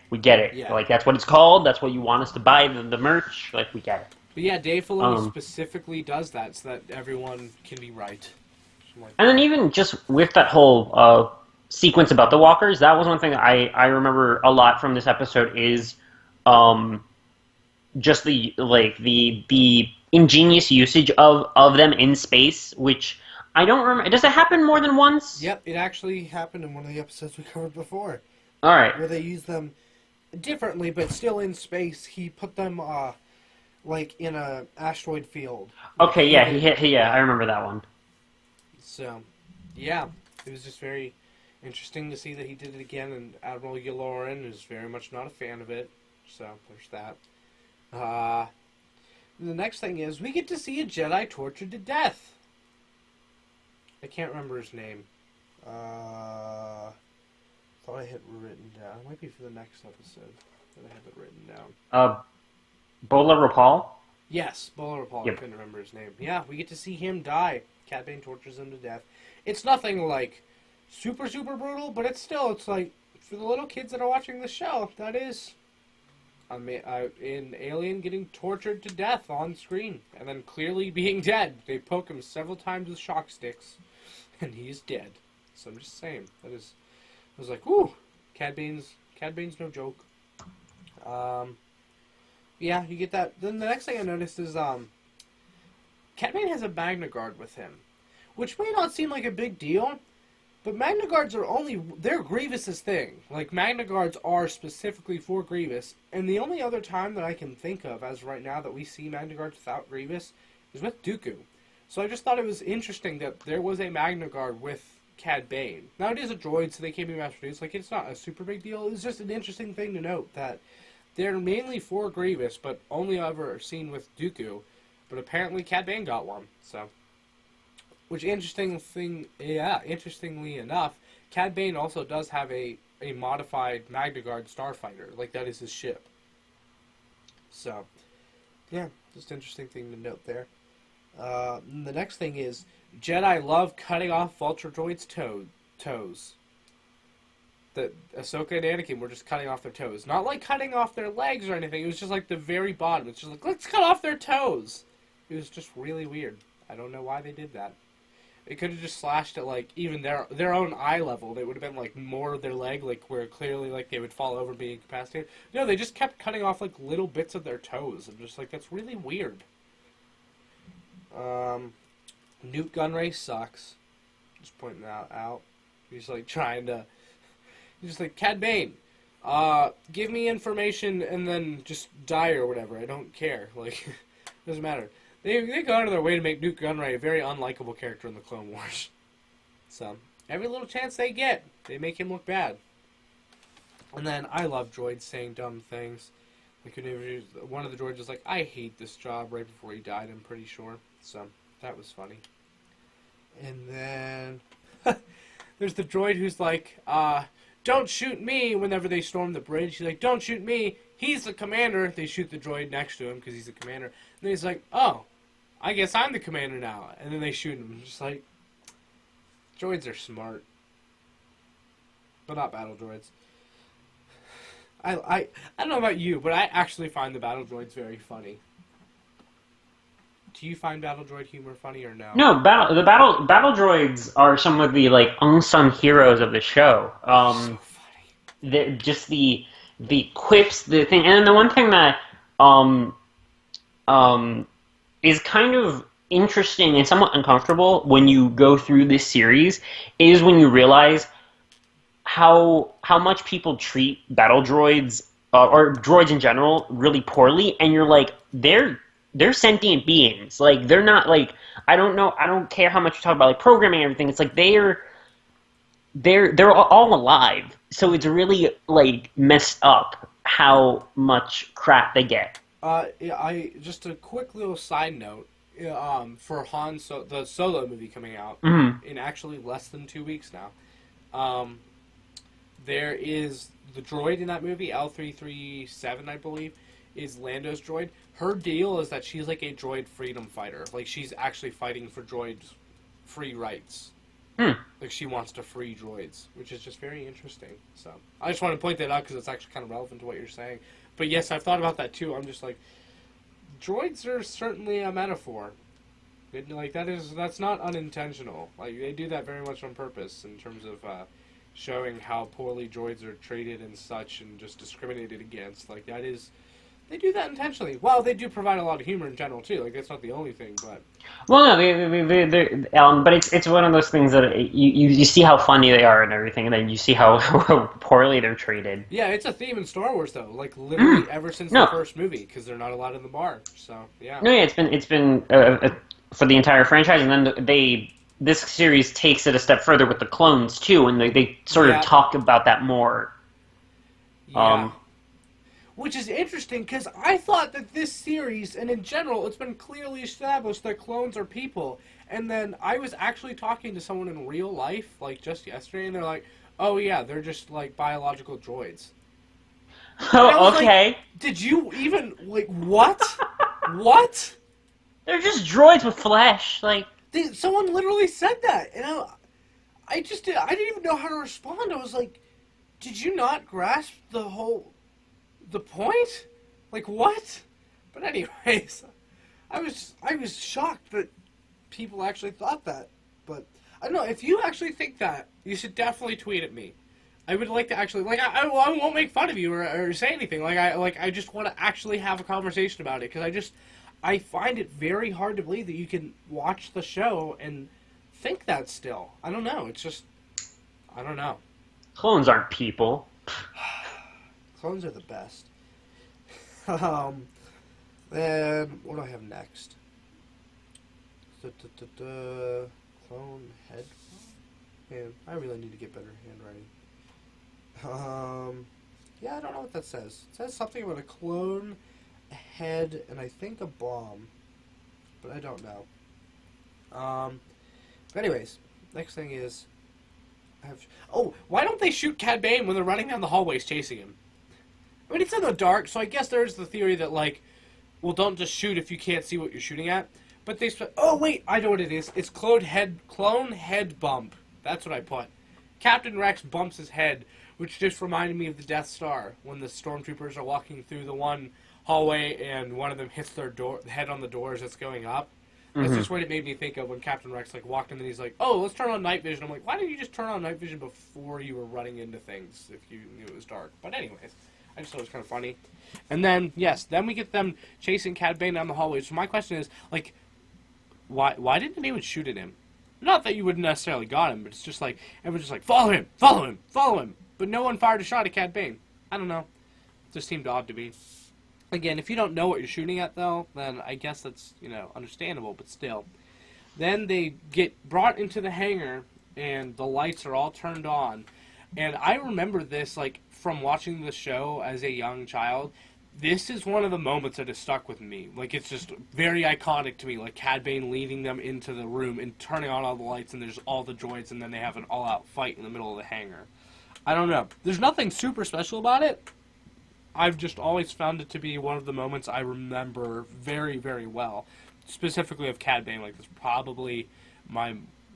Yeah. Like that's what it's called. That's what you want us to buy the merch. Like we get it. But yeah, Dave Filoni specifically does that so that everyone can be right. And then even just with that whole sequence about the walkers, that was one thing that I remember a lot from this episode is just the ingenious usage of them in space, which I don't remember. Does it happen more than once? Yep, it actually happened in one of the episodes we covered before. All right. Where they use them differently, but still in space. He put them in a asteroid field. Okay, yeah, I remember that one. So, yeah, it was just very interesting to see that he did it again, and Admiral Yularen is very much not a fan of it. So, there's that. The next thing is, we get to see a Jedi tortured to death. I can't remember his name. Thought I had written down. It might be for the next episode that I have it written down. Bola Rapal? Yes, Bola Rapal. Yep. I couldn't remember his name. Yeah, we get to see him die. Cad Bane tortures him to death. It's nothing like super, super brutal, but it's like, for the little kids that are watching the show, that is an alien getting tortured to death on screen, and then clearly being dead. They poke him several times with shock sticks, and he's dead. So I'm just saying, I was like, ooh, Cad Bane's no joke. Yeah, you get that. Then the next thing I noticed is, Cad Bane has a Magna Guard with him, which may not seem like a big deal, but Magna Guards they're Grievous's thing. Like, Magna Guards are specifically for Grievous, and the only other time that I can think of as right now that we see Magna Guards without Grievous is with Dooku. So I just thought it was interesting that there was a Magna Guard with Cad Bane. Now, it is a droid, so they can't be mass-produced. Like, it's not a super big deal. It's just an interesting thing to note that they're mainly for Grievous, but only ever seen with Dooku. But apparently Cad Bane got one, so... Which, interestingly enough, Cad Bane also does have a modified Magna Guard Starfighter. Like, that is his ship. So, yeah, just interesting thing to note there. The next thing is, Jedi love cutting off Vulture Droid's toes. The Ahsoka and Anakin were just cutting off their toes. Not like cutting off their legs or anything. It was just like the very bottom. It's just like, let's cut off their toes. It was just really weird. I don't know why they did that. It could have just slashed at, like, even their own eye level. They would have been, like, more of their leg, like, where clearly, like, they would fall over being incapacitated. No, they just kept cutting off, like, little bits of their toes. I'm just like, that's really weird. Newt Gunray sucks. Just pointing that out. He's, like, trying to... He's just like, Cad Bane, Give me information and then just die or whatever. I don't care. Like, doesn't matter. They go out of their way to make Newt Gunray a very unlikable character in the Clone Wars. So, every little chance they get, they make him look bad. And then I love droids saying dumb things. Like, one of the droids was like, I hate this job right before he died, I'm pretty sure. So, that was funny. And then there's the droid who's like, don't shoot me whenever they storm the bridge. He's like, don't shoot me. He's the commander. They shoot the droid next to him because he's the commander. And then he's like, oh, I guess I'm the commander now. And then they shoot him. Just like, droids are smart. But not battle droids. I don't know about you, but I actually find the battle droids very funny. Do you find battle droid humor funny or no? No, the battle droids are some of the like unsung heroes of the show. So funny. They're just the quips, the thing, and then the one thing that is kind of interesting and somewhat uncomfortable when you go through this series is when you realize how much people treat battle droids or droids in general really poorly, and you're like, they're sentient beings. Like, they're not like, I don't care how much you talk about like programming and everything. It's like they're all alive. So it's really like messed up how much crap they get. I just a quick little side note. For the Solo movie coming out in actually less than 2 weeks now. There is the droid in that movie, L337, I believe, is Lando's droid. Her deal is that she's like a droid freedom fighter. Like, she's actually fighting for droids' free rights. Like, she wants to free droids, which is just very interesting. So, I just want to point that out because it's actually kind of relevant to what you're saying. But yes, I've thought about that too. I'm just like, droids are certainly a metaphor. Like, that's not unintentional. Like, they do that very much on purpose in terms of showing how poorly droids are treated and such, and just discriminated against. Like, that is, they do that intentionally. Well, they do provide a lot of humor in general too. Like, that's not the only thing, but. Well, no, but it's one of those things that you see how funny they are and everything, and then you see how poorly they're treated. Yeah, it's a theme in Star Wars though. Like, literally ever since the first movie, because they're not allowed in the bar. So yeah. No, yeah, it's been for the entire franchise, and then this series takes it a step further with the clones too, and they sort of talk about that more. Yeah. Which is interesting, because I thought that this series, and in general, it's been clearly established that clones are people. And then I was actually talking to someone in real life, like, just yesterday, and they're like, oh yeah, they're just, like, biological droids. Oh, okay. Like, did you even, like, what? What? They're just droids with flesh, like... Someone literally said that, and I didn't even know how to respond. I was like, did you not grasp the point? Like, what? But anyways, I was shocked that people actually thought that. But I don't know, if you actually think that, you should definitely tweet at me. I would like to actually, like, I won't make fun of you or say anything. I just want to actually have a conversation about it, because I find it very hard to believe that you can watch the show and think that still. I don't know. It's just, I don't know. Clones aren't people. Clones are the best. Then, what do I have next? Clone head. Man, I really need to get better handwriting. Yeah, I don't know what that says. It says something about a clone, a head, and I think a bomb. But I don't know. But anyways, next thing is... why don't they shoot Cad Bane when they're running down the hallways chasing him? I mean, it's in the dark, so I guess there's the theory that, like, well, don't just shoot if you can't see what you're shooting at. But they... Oh, wait, I know what it is. It's clone head bump. That's what I put. Captain Rex bumps his head, which just reminded me of the Death Star, when the stormtroopers are walking through the one hallway and one of them hits their head on the door as it's going up. That's just what it made me think of when Captain Rex, like, walked in and he's like, oh, let's turn on night vision. I'm like, why didn't you just turn on night vision before you were running into things if you knew it was dark? But anyways... I just thought it was kind of funny. And then, yes, then we get them chasing Cad Bane down the hallway. So my question is, like, why didn't anyone shoot at him? Not that you wouldn't necessarily got him, but it's just like, everyone's just like, follow him, follow him, follow him. But no one fired a shot at Cad Bane. I don't know. It just seemed odd to me. Again, if you don't know what you're shooting at, though, then I guess that's, understandable, but still. Then they get brought into the hangar, and the lights are all turned on. And I remember this, from watching the show as a young child. This is one of the moments that has stuck with me. It's just very iconic to me. Cad Bane leading them into the room and turning on all the lights, and there's all the droids, and then they have an all-out fight in the middle of the hangar. I don't know. There's nothing super special about it. I've just always found it to be one of the moments I remember very, very well. Specifically of Cad Bane. It's probably my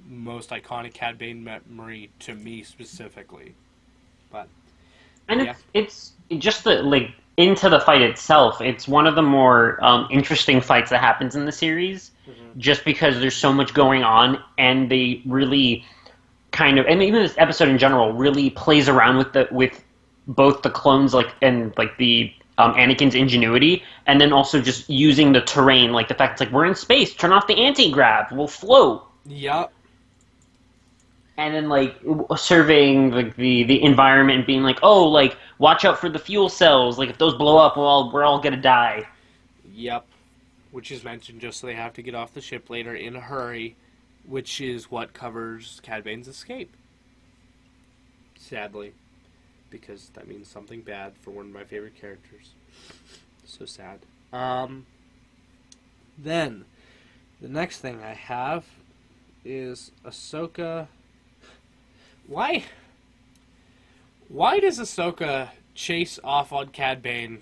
most iconic Cad Bane memory to me specifically. But, and it's just into the fight itself, it's one of the more interesting fights that happens in the series, just because there's so much going on, and they really and even this episode in general really plays around with both the clones and the Anakin's ingenuity, and then also just using the terrain, the fact it's we're in space, turn off the anti-grav, we'll float. Yep. And then surveying the environment and being watch out for the fuel cells, if those blow up, we're all gonna die. Yep. Which is mentioned just so they have to get off the ship later in a hurry, which is what covers Cad Bane's escape. Sadly. Because that means something bad for one of my favorite characters. So sad. Then, the next thing I have is Ahsoka. Why does Ahsoka chase off on Cad Bane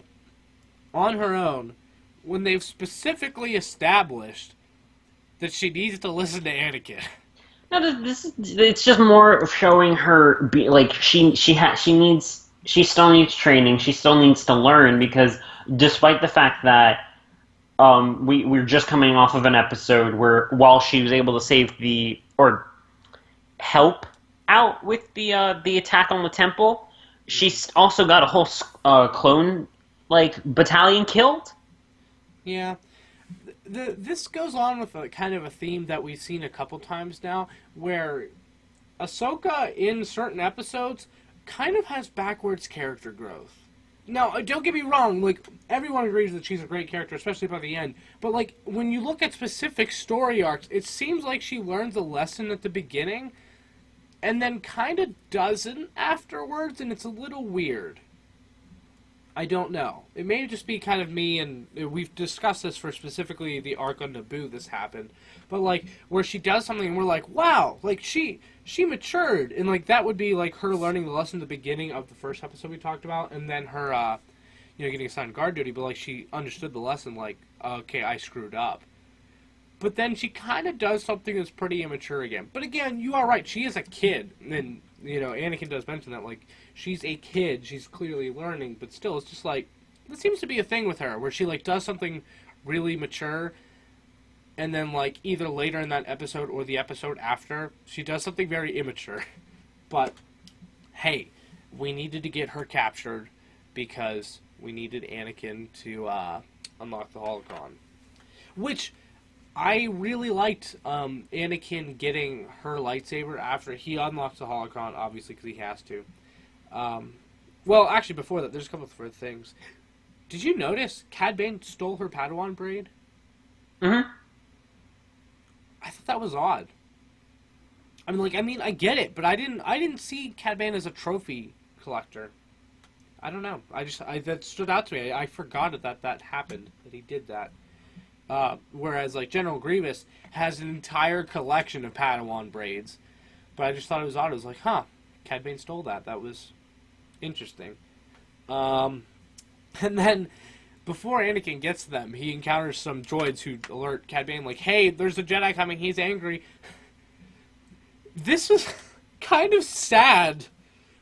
on her own when they've specifically established that she needs to listen to Anakin? No, it's just more of showing her she still needs training, she still needs to learn, because despite the fact that we're just coming off of an episode where while she was able to help out with the attack on the temple, she's also got a whole clone battalion killed. Yeah. This goes on with kind of a theme that we've seen a couple times now, where Ahsoka in certain episodes kind of has backwards character growth. Now, don't get me wrong, everyone agrees that she's a great character, especially by the end, but when you look at specific story arcs, it seems like she learns a lesson at the beginning and then kind of doesn't afterwards, and it's a little weird. I don't know. It may just be kind of me, and we've discussed this for specifically the arc on Naboo this happened. But, where she does something and we're like, wow, she matured. And, that would be, her learning the lesson at the beginning of the first episode we talked about, and then her, getting assigned guard duty. But, she understood the lesson, okay, I screwed up. But then she kind of does something that's pretty immature again. But, again, you are right. She is a kid. And, Anakin does mention that, she's a kid, she's clearly learning, but still, it's just it seems to be a thing with her, where she, does something really mature, and then, either later in that episode or the episode after, she does something very immature. But, hey, we needed to get her captured, because we needed Anakin to unlock the Holocron. Which, I really liked Anakin getting her lightsaber after he unlocks the Holocron, obviously, because he has to. Well, actually, before that, there's a couple of further things. Did you notice Cad Bane stole her Padawan braid? Mm-hmm. I thought that was odd. I mean, I get it, but I didn't see Cad Bane as a trophy collector. I don't know. That stood out to me. I forgot that happened, that he did that. Whereas, General Grievous has an entire collection of Padawan braids. But I just thought it was odd. I was like, huh, Cad Bane stole that. That was interesting. And then, before Anakin gets to them, he encounters some droids who alert Cad Bane, hey, there's a Jedi coming, he's angry. This was kind of sad,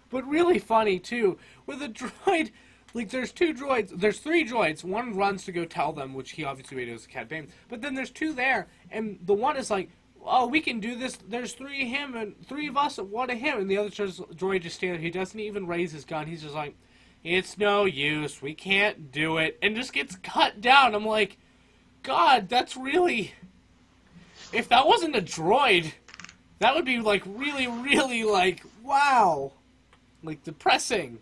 but really funny, too. With a droid, there's two droids, there's three droids. One runs to go tell them, which he obviously made as Cad Bane. But then there's two there, and the one is oh, we can do this. There's three of him and three of us and one of him. And the other droid just stands there. He doesn't even raise his gun. He's just it's no use. We can't do it. And just gets cut down. I'm like, God, that's really... If that wasn't a droid, that would be, really, really, wow. Depressing.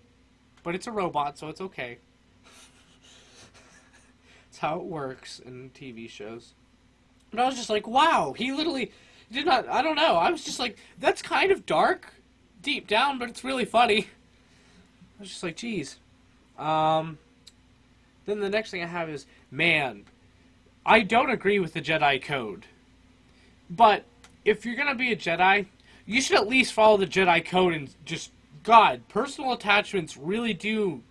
but it's a robot, so it's okay. It's how it works in TV shows. And I was just like, wow, he literally did not, I don't know, I was just like, that's kind of dark, deep down, but it's really funny. I was just like, geez. Then the next thing I have is, man, I don't agree with the Jedi Code. But if you're going to be a Jedi, you should at least follow the Jedi Code and just, God, personal attachments really do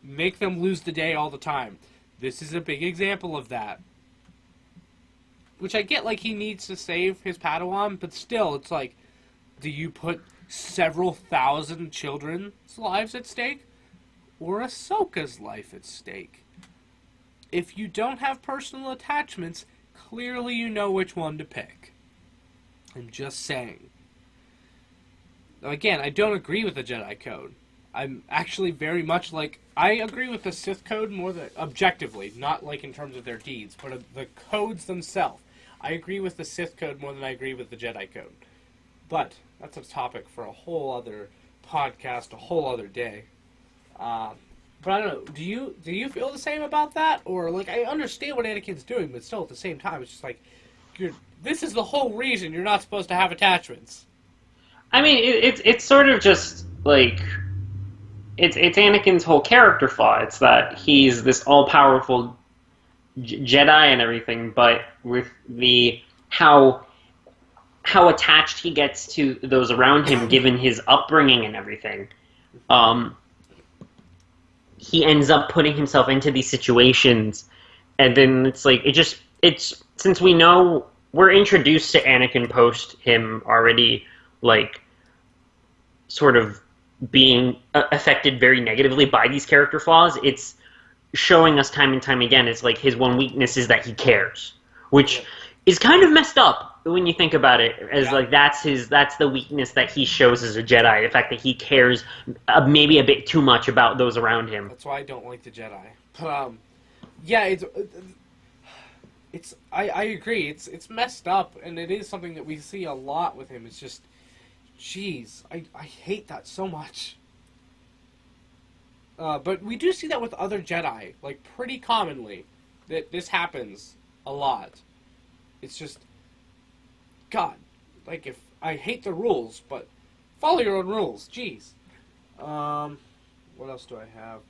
make them lose the day all the time. This is a big example of that. Which I get, like, he needs to save his Padawan, but still, it's like, do you put several thousand children's lives at stake? Or Ahsoka's life at stake? If you don't have personal attachments, clearly you know which one to pick. I'm just saying. Now, again, I don't agree with the Jedi Code. I'm actually very much like, I agree with the Sith Code more than, objectively, not like in terms of their deeds, but the codes themselves. I agree with the Sith Code more than I agree with the Jedi Code. But that's a topic for a whole other podcast, a whole other day. But I don't know, do you feel the same about that? Or, like, I understand what Anakin's doing, but still at the same time, it's just like, this is the whole reason you're not supposed to have attachments. I mean, it's sort of just, like, it's Anakin's whole character flaw. It's that he's this all-powerful Jedi and everything, but with the how attached he gets to those around him, given his upbringing and everything, he ends up putting himself into these situations, and then it's like it's since we know we're introduced to Anakin post him already, like, sort of being affected very negatively by these character flaws. It's showing us time and time again, it's like his one weakness is that he cares, which is kind of messed up when you think about it, as like that's the weakness that he shows as a Jedi, the fact that he cares maybe a bit too much about those around him. That's why I don't like the Jedi. But yeah, I agree. It's messed up, and it is something that we see a lot with him. It's just, jeez, I hate that so much. But we do see that with other Jedi, like, pretty commonly, that this happens a lot. It's just, God, like, if I hate the rules, but follow your own rules, jeez. What else do I have?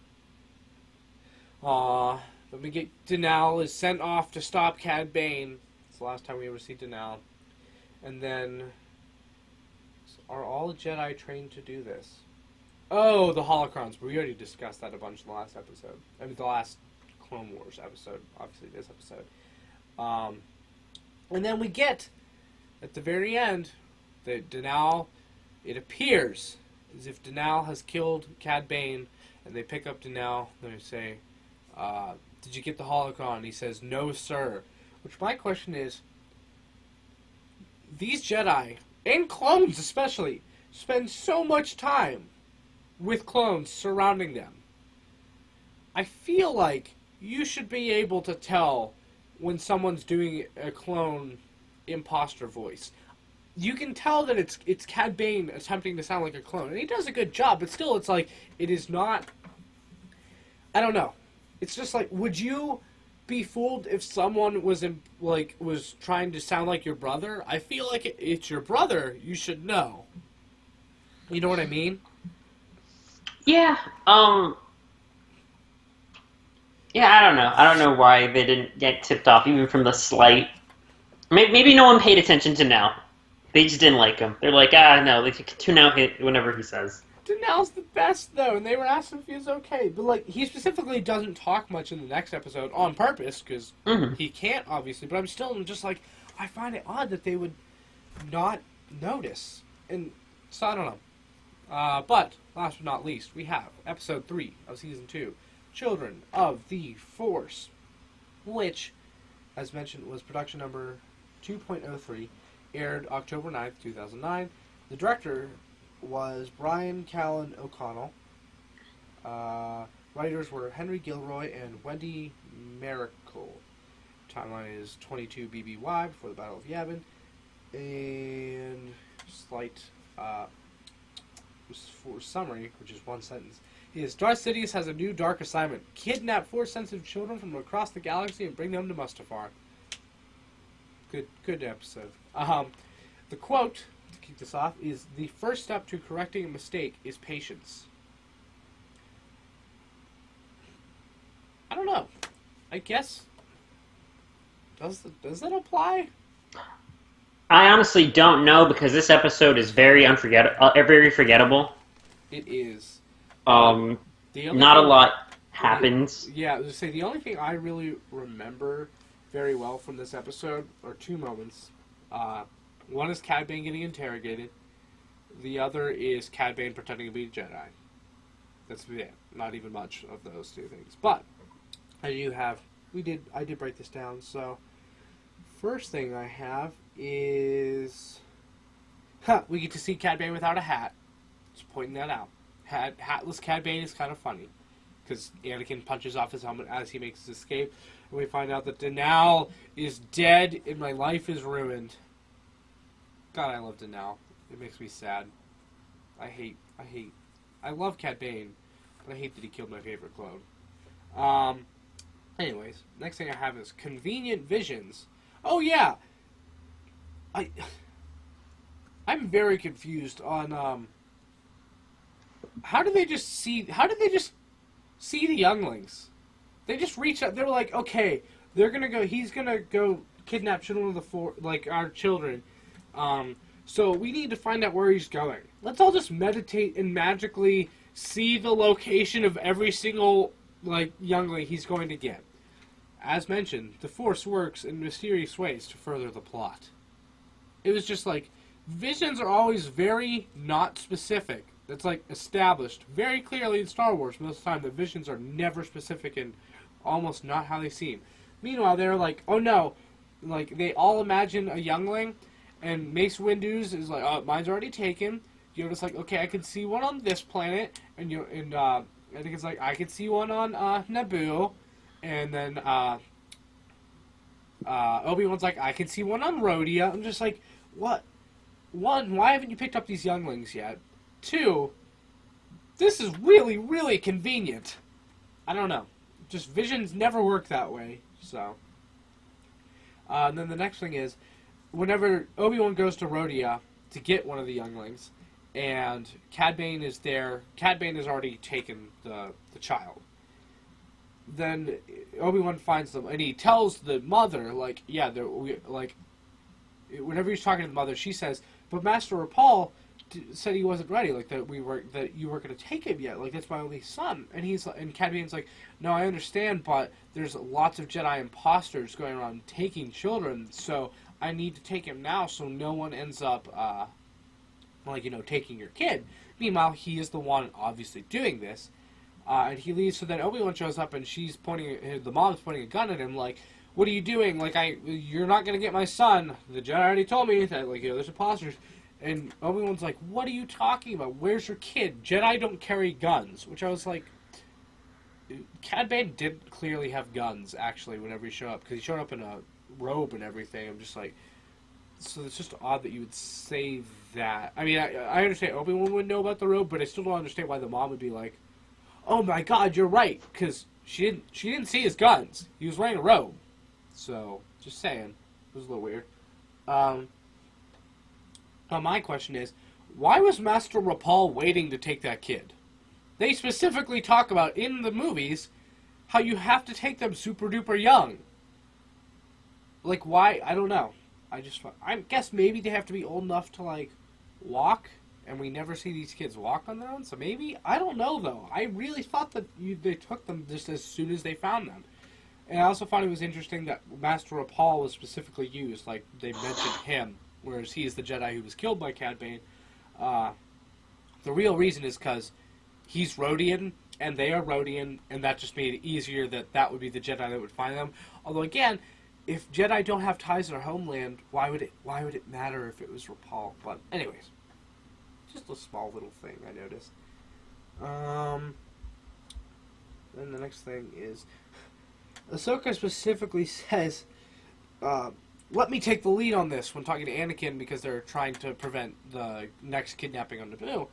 Then we get Denal is sent off to stop Cad Bane. It's the last time we ever see Denal. And then, are all Jedi trained to do this? Oh, the holocrons. We already discussed that a bunch in the last episode. I mean, the last Clone Wars episode. Obviously, this episode. And then we get, at the very end, that Denal, it appears as if Denal has killed Cad Bane, and they pick up Denal, and they say, did you get the holocron? And he says, no, sir. Which my question is, these Jedi, and clones especially, spend so much time with clones surrounding them. I feel like you should be able to tell when someone's doing a clone imposter voice. You can tell that it's Cad Bane attempting to sound like a clone, and he does a good job, but still it's like, it is not, I don't know. It's just like, would you be fooled if someone was trying to sound like your brother? I feel like it's your brother, you should know. You know what I mean? Yeah, yeah, I don't know. I don't know why they didn't get tipped off, even from the slight. Maybe no one paid attention to now. They just didn't like him. They're like, no, they can tune out whenever he says. Denal's the best, though, and they were asking if he was okay. But, like, he specifically doesn't talk much in the next episode on purpose, because he can't, obviously. But I'm still just like, I find it odd that they would not notice. And so, I don't know. But, last but not least, we have Episode 3 of Season 2, Children of the Force, which, as mentioned, was production number 2.03, aired October 9th, 2009. The director was Brian Callen O'Connell. Writers were Henry Gilroy and Wendy Mericle. Timeline is 22 BBY before the Battle of Yavin. And slight for summary, which is one sentence. is Darth Sidious has a new dark assignment. Kidnap 4 sensitive children from across the galaxy and bring them to Mustafar. Good episode. The quote, to kick this off, is, "The first step to correcting a mistake is patience." I don't know. I guess... Does that apply? I honestly don't know because this episode is very very forgettable. It is. Not a lot happens. Yeah, I was going to say, the only thing I really remember very well from this episode are 2 moments. One is Cad Bane getting interrogated. The other is Cad Bane pretending to be a Jedi. That's it. Not even much of those 2 things. But I did break this down. So first thing I have is we get to see Cad Bane without a hat. Just pointing that out. Hatless Cad Bane is kind of funny because Anakin punches off his helmet as he makes his escape, and we find out that Denal is dead and my life is ruined. God, I love Denal. It makes me sad. I love Cad Bane, but I hate that he killed my favorite clone. Anyways, next thing I have is convenient visions. Oh yeah, I'm very confused on how did they just see the younglings? They just reached out. They were like, okay, he's gonna go kidnap children of the 4, like our children. So we need to find out where he's going. Let's all just meditate and magically see the location of every single, like, youngling he's going to get. As mentioned, the Force works in mysterious ways to further the plot. It was just like, visions are always very not specific. That's, like, established very clearly in Star Wars most of the time. The visions are never specific and almost not how they seem. Meanwhile, they're like, oh no, like, they all imagine a youngling, and Mace Windu's is like, oh, mine's already taken. Yoda's like, okay, I can see one on this planet, and I think it's like, I can see one on Naboo, and then Obi-Wan's like, I can see one on Rhodia. I'm just like, what? 1, why haven't you picked up these younglings yet? 2, this is really, really convenient. I don't know. Just visions never work that way, so. And then the next thing is, whenever Obi-Wan goes to Rhodia to get one of the younglings, and Cad Bane is there, Cad Bane has already taken the child. Then Obi-Wan finds them, and he tells the mother, like, yeah, whenever he's talking to the mother, she says, but Master Rapal said he wasn't ready, like, that you weren't going to take him yet, like, that's my only son. And Cad Bane's like, no, I understand, but there's lots of Jedi imposters going around taking children, so I need to take him now so no one ends up, taking your kid. Meanwhile, he is the one obviously doing this, and he leaves, so then Obi-Wan shows up, and the mom's pointing a gun at him, like, what are you doing? Like, you're not going to get my son. The Jedi already told me that, like, there's imposters. And Obi-Wan's like, what are you talking about? Where's your kid? Jedi don't carry guns. Which I was like, Cad Bane did clearly have guns, actually, whenever he showed up. Because he showed up in a robe and everything. I'm just like, so it's just odd that you would say that. I mean, I understand Obi-Wan would know about the robe, but I still don't understand why the mom would be like, oh my god, you're right. Because she didn't see his guns. He was wearing a robe. So, just saying. It was a little weird. My question is, why was Master Rapal waiting to take that kid? They specifically talk about, in the movies, how you have to take them super duper young. Like, why? I don't know. I guess maybe they have to be old enough to, like, walk, and we never see these kids walk on their own, so maybe? I don't know, though. I really thought that they took them just as soon as they found them. And I also thought it was interesting that Master Rapal was specifically used, like, they mentioned him, whereas he is the Jedi who was killed by Cad Bane. The real reason is because he's Rhodian, and they are Rhodian, and that just made it easier that would be the Jedi that would find them. Although, again, if Jedi don't have ties to their homeland, why would it matter if it was Rapal? But, anyways, just a small little thing I noticed. Then the next thing is, Ahsoka specifically says, let me take the lead on this when talking to Anakin because they're trying to prevent the next kidnapping on Naboo.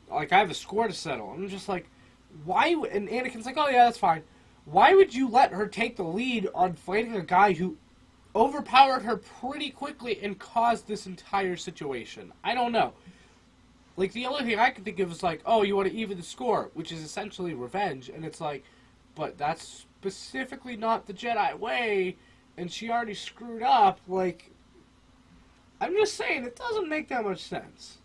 like, I have a score to settle. I'm just like, why? And Anakin's like, oh yeah, that's fine. Why would you let her take the lead on fighting a guy who overpowered her pretty quickly and caused this entire situation? I don't know. Like, the only thing I could think of is like, oh, you want to even the score, which is essentially revenge. And it's like, but that's specifically not the Jedi way, and she already screwed up. Like, I'm just saying, it doesn't make that much sense.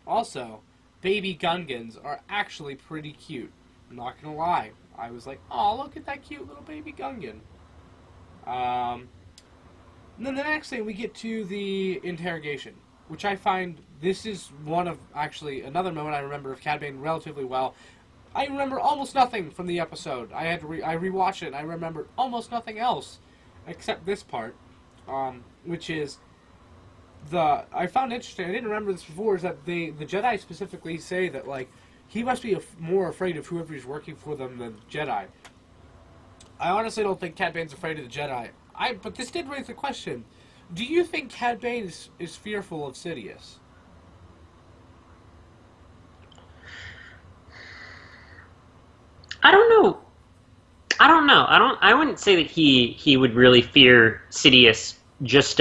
Also, baby Gungans are actually pretty cute. I'm not gonna lie. I was like, oh, look at that cute little baby Gungan. And then the next thing, we get to the interrogation, which I find, this is one of, actually, another moment I remember of Cad Bane relatively well. I remember almost nothing from the episode. I rewatched it, and I remember almost nothing else, except this part, which is, I found interesting, I didn't remember this before, is that the Jedi specifically say that, like, he must be more afraid of whoever he's working for them than Jedi. I honestly don't think Cad Bane's afraid of the Jedi. But this did raise the question. Do you think Cad Bane is fearful of Sidious? I don't know. I wouldn't say that he would really fear Sidious. Just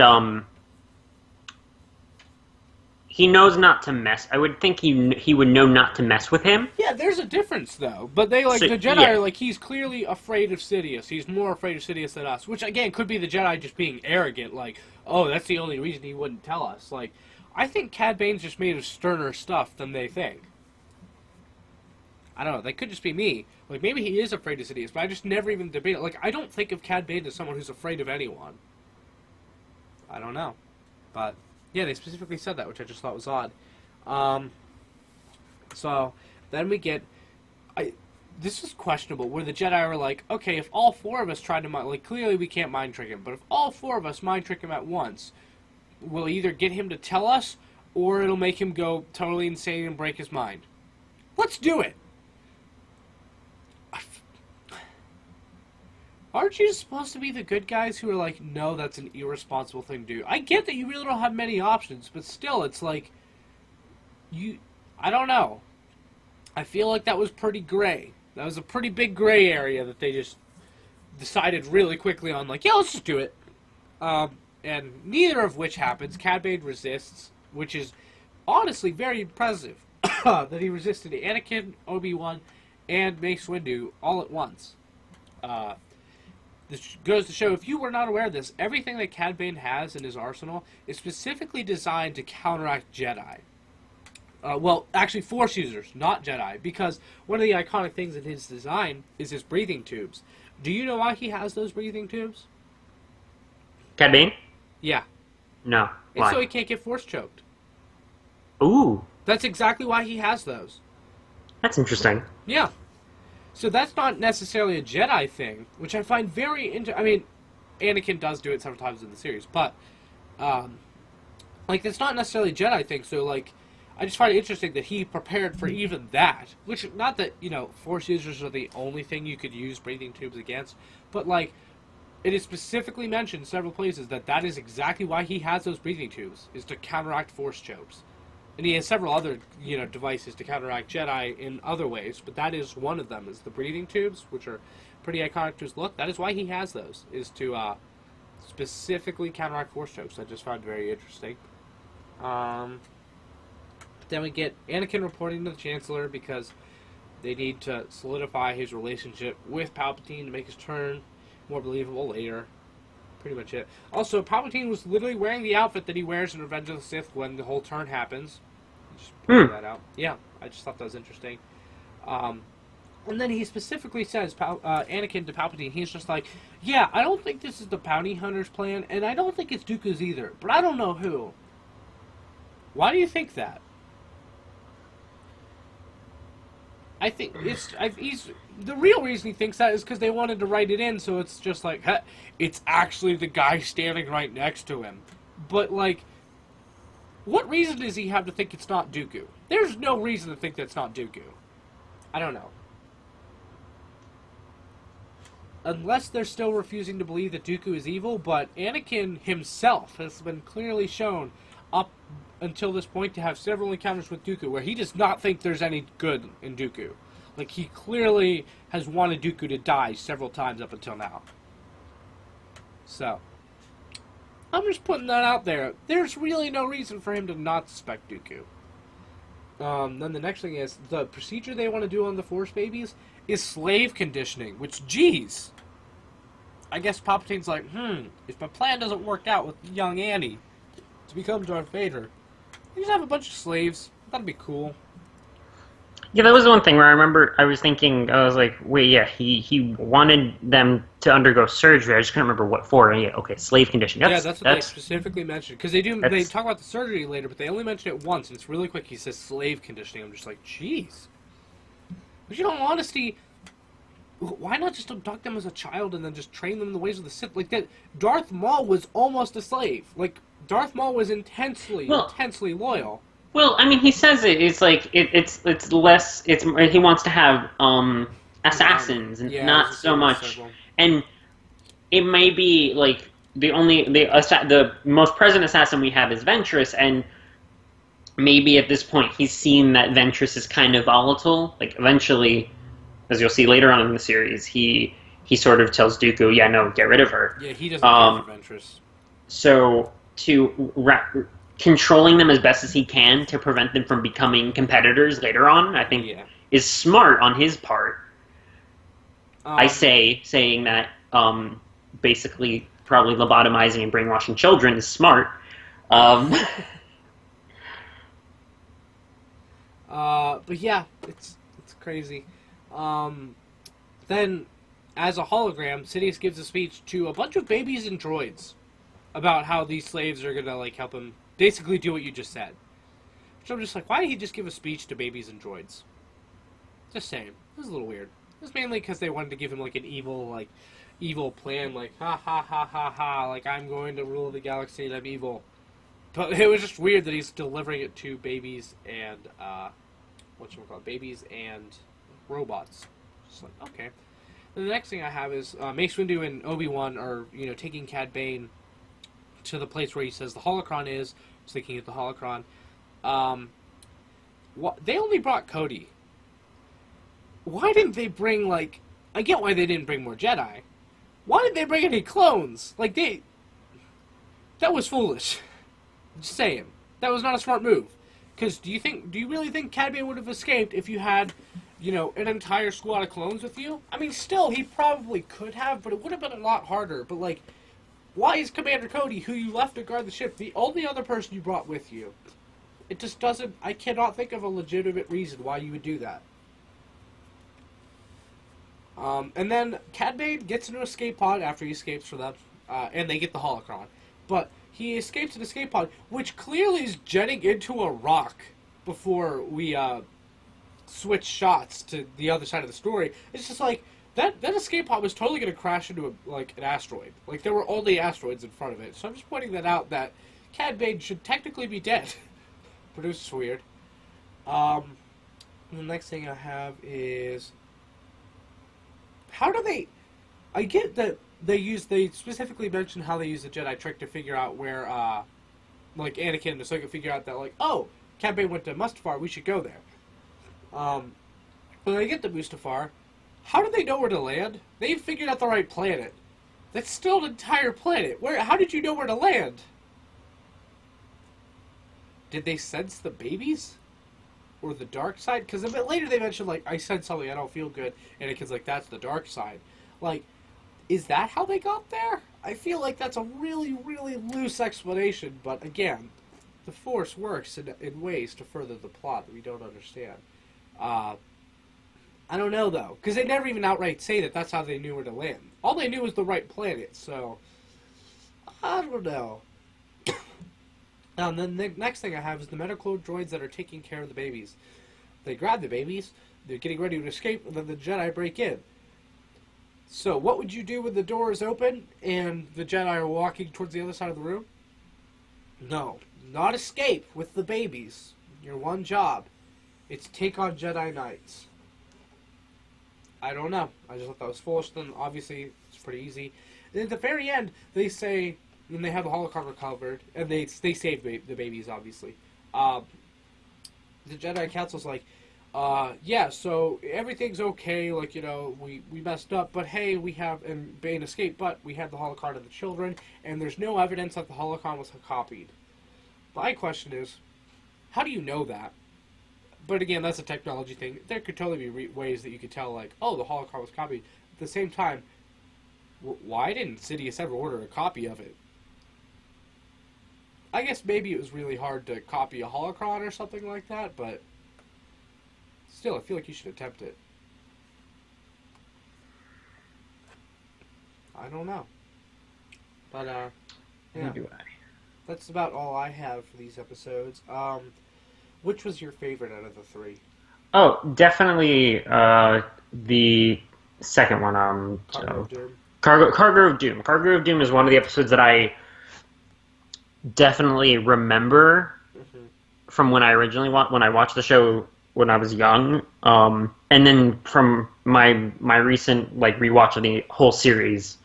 he knows not to mess. I would think he would know not to mess with him. Yeah, there's a difference though. But they the Jedi are like, he's clearly afraid of Sidious. He's more afraid of Sidious than us, which again could be the Jedi just being arrogant. Like, oh, that's the only reason he wouldn't tell us. Like, I think Cad Bane's just made of sterner stuff than they think. I don't know. That could just be me. Like, maybe he is afraid of Sidious, but I just never even debate it. Like, I don't think of Cad Bane as someone who's afraid of anyone. I don't know. But, yeah, they specifically said that, which I just thought was odd. So, then we get... this is questionable, where the Jedi are like, okay, if all four of us tried to mind... Like, clearly we can't mind trick him, but if all four of us mind trick him at once, we'll either get him to tell us, or it'll make him go totally insane and break his mind. Let's do it! Aren't you supposed to be the good guys who are like, no, that's an irresponsible thing to do? I get that you really don't have many options, but still, it's like, I don't know. I feel like that was pretty gray. That was a pretty big gray area that they just decided really quickly on, like, yeah, let's just do it. And neither of which happens. Cad Bane resists, which is honestly very impressive. That he resisted Anakin, Obi-Wan, and Mace Windu all at once. This goes to show, if you were not aware of this, everything that Cad Bane has in his arsenal is specifically designed to counteract Jedi. Well, actually Force users, not Jedi, because one of the iconic things in his design is his breathing tubes. Do you know why he has those breathing tubes? Cad Bane? Yeah. No. It's Why? so he can't get Force choked. Ooh. That's exactly why he has those. That's interesting. Yeah. So that's not necessarily a Jedi thing, which I find very I mean, Anakin does do it several times in the series, but, like, it's not necessarily a Jedi thing, so, like, I just find it interesting that he prepared for even that, which, not that, you know, Force users are the only thing you could use breathing tubes against, but, like, it is specifically mentioned in several places that that is exactly why he has those breathing tubes, is to counteract Force chokes. And he has several other, you know, devices to counteract Jedi in other ways, but that is one of them, is the breathing tubes, which are pretty iconic to his look. That is why he has those, is to specifically counteract Force chokes. I just found very interesting. Then we get Anakin reporting to the Chancellor because they need to solidify his relationship with Palpatine to make his turn more believable later. Pretty much it. Also, Palpatine was literally wearing the outfit that he wears in Revenge of the Sith when the whole turn happens. Just pointing that out. Yeah, I just thought that was interesting. And then he specifically says, Anakin to Palpatine, he's just like, yeah, I don't think this is the bounty hunter's plan, and I don't think it's Dooku's either, but I don't know who. Why do you think that? I think the real reason he thinks that is because they wanted to write it in, so it's just like, it's actually the guy standing right next to him. But, like, what reason does he have to think it's not Dooku? There's no reason to think that's not Dooku. I don't know. Unless they're still refusing to believe that Dooku is evil, but Anakin himself has been clearly shown up until this point to have several encounters with Dooku where he does not think there's any good in Dooku. Like, he clearly has wanted Dooku to die several times up until now. So, I'm just putting that out there. There's really no reason for him to not suspect Dooku. Then the next thing is, the procedure they want to do on the Force babies is slave conditioning, which, geez. I guess Palpatine's like, if my plan doesn't work out with young Annie to become Darth Vader, you just have a bunch of slaves. That'd be cool. Yeah, that was the one thing where I remember I was thinking, I was like, wait, yeah, he wanted them to undergo surgery. I just can't remember what for. Yeah, okay, slave condition. That's what they specifically mentioned. Because they talk about the surgery later, but they only mention it once, and it's really quick. He says slave conditioning. I'm just like, jeez. But in all honesty, why not just abduct them as a child and then just train them in the ways of the Sith? Like, that Darth Maul was almost a slave. Like, Darth Maul was intensely loyal. Well, I mean, he says it's like it's less. He wants to have assassins and not so much. And it may be like the most present assassin we have is Ventress, and maybe at this point he's seen that Ventress is kind of volatile. Like, eventually, as you'll see later on in the series, he sort of tells Dooku, "Yeah, no, get rid of her." Yeah, he doesn't care for Ventress. So controlling them as best as he can to prevent them from becoming competitors later on, I think, is smart on his part. Saying that basically probably lobotomizing and brainwashing children is smart. But yeah, it's crazy. Then, as a hologram, Sidious gives a speech to a bunch of babies and droids about how these slaves are gonna like help him basically do what you just said. So I'm just like, why did he just give a speech to babies and droids? Just saying. This is a little weird. It's mainly because they wanted to give him like an evil plan, like ha ha ha ha ha, like I'm going to rule the galaxy and I'm evil. But it was just weird that he's delivering it to babies and babies and robots. Just like, okay. And the next thing I have is Mace Windu and Obi-Wan are taking Cad Bane to the place where he says the holocron is. He's thinking at the holocron. They only brought Cody. Why didn't they bring, like... I get why they didn't bring more Jedi. Why didn't they bring any clones? Like, that was foolish. Just saying. That was not a smart move. Because do you really think Cad Bane would have escaped if you had, an entire squad of clones with you? I mean, still, he probably could have, but it would have been a lot harder. But, like... Why is Commander Cody, who you left to guard the ship, the only other person you brought with you? It just doesn't... I cannot think of a legitimate reason why you would do that. And then Cad Bane gets into an escape pod after he escapes from them, and they get the holocron. But he escapes an escape pod, which clearly is jetting into a rock before we switch shots to the other side of the story. It's just like... That escape pod was totally going to crash into an asteroid. Like, there were only asteroids in front of it. So I'm just pointing that out, that Cad Bane should technically be dead. But it was just weird. The next thing I have is... How do they... I get that they specifically mention how they use the Jedi trick to figure out where, Anakin and Ahsoka figure out that, Cad Bane went to Mustafar, we should go there. When they get to Mustafar... How do they know where to land? They figured out the right planet. That's still an entire planet. How did you know where to land? Did they sense the babies? Or the dark side? Because a bit later they mentioned, I said something, I don't feel good. And the kid's like, that's the dark side. Is that how they got there? I feel like that's a really, really loose explanation. But again, the Force works in ways to further the plot that we don't understand. I don't know, though, because they never even outright say that that's how they knew where to land. All they knew was the right planet, so... I don't know. And then the next thing I have is the medical droids that are taking care of the babies. They grab the babies, they're getting ready to escape, and then the Jedi break in. So, what would you do when the door is open, and the Jedi are walking towards the other side of the room? No, not escape with the babies. Your one job. It's take on Jedi Knights. I don't know. I just thought that was foolish. Then obviously it's pretty easy. And at the very end, they say, when they have the holocron recovered, and they save the babies, obviously. the Jedi Council's like, yeah, so everything's okay, like, we messed up, but hey, we have, and Bane escaped, but we have the holocron of the children, and there's no evidence that the holocron was copied. My question is, how do you know that? But again, that's a technology thing. There could totally be ways that you could tell, like, oh, the holocron was copied. At the same time, why didn't Sidious ever order a copy of it? I guess maybe it was really hard to copy a holocron or something like that, but still, I feel like you should attempt it. I don't know. But, yeah. Neither do I. That's about all I have for these episodes. Which was your favorite out of the three? Oh, definitely the second one. Cargo of Doom. Cargo of Doom. Cargo of Doom is one of the episodes that I definitely remember from when I originally when I watched the show when I was young, and then from my recent rewatch of the whole series,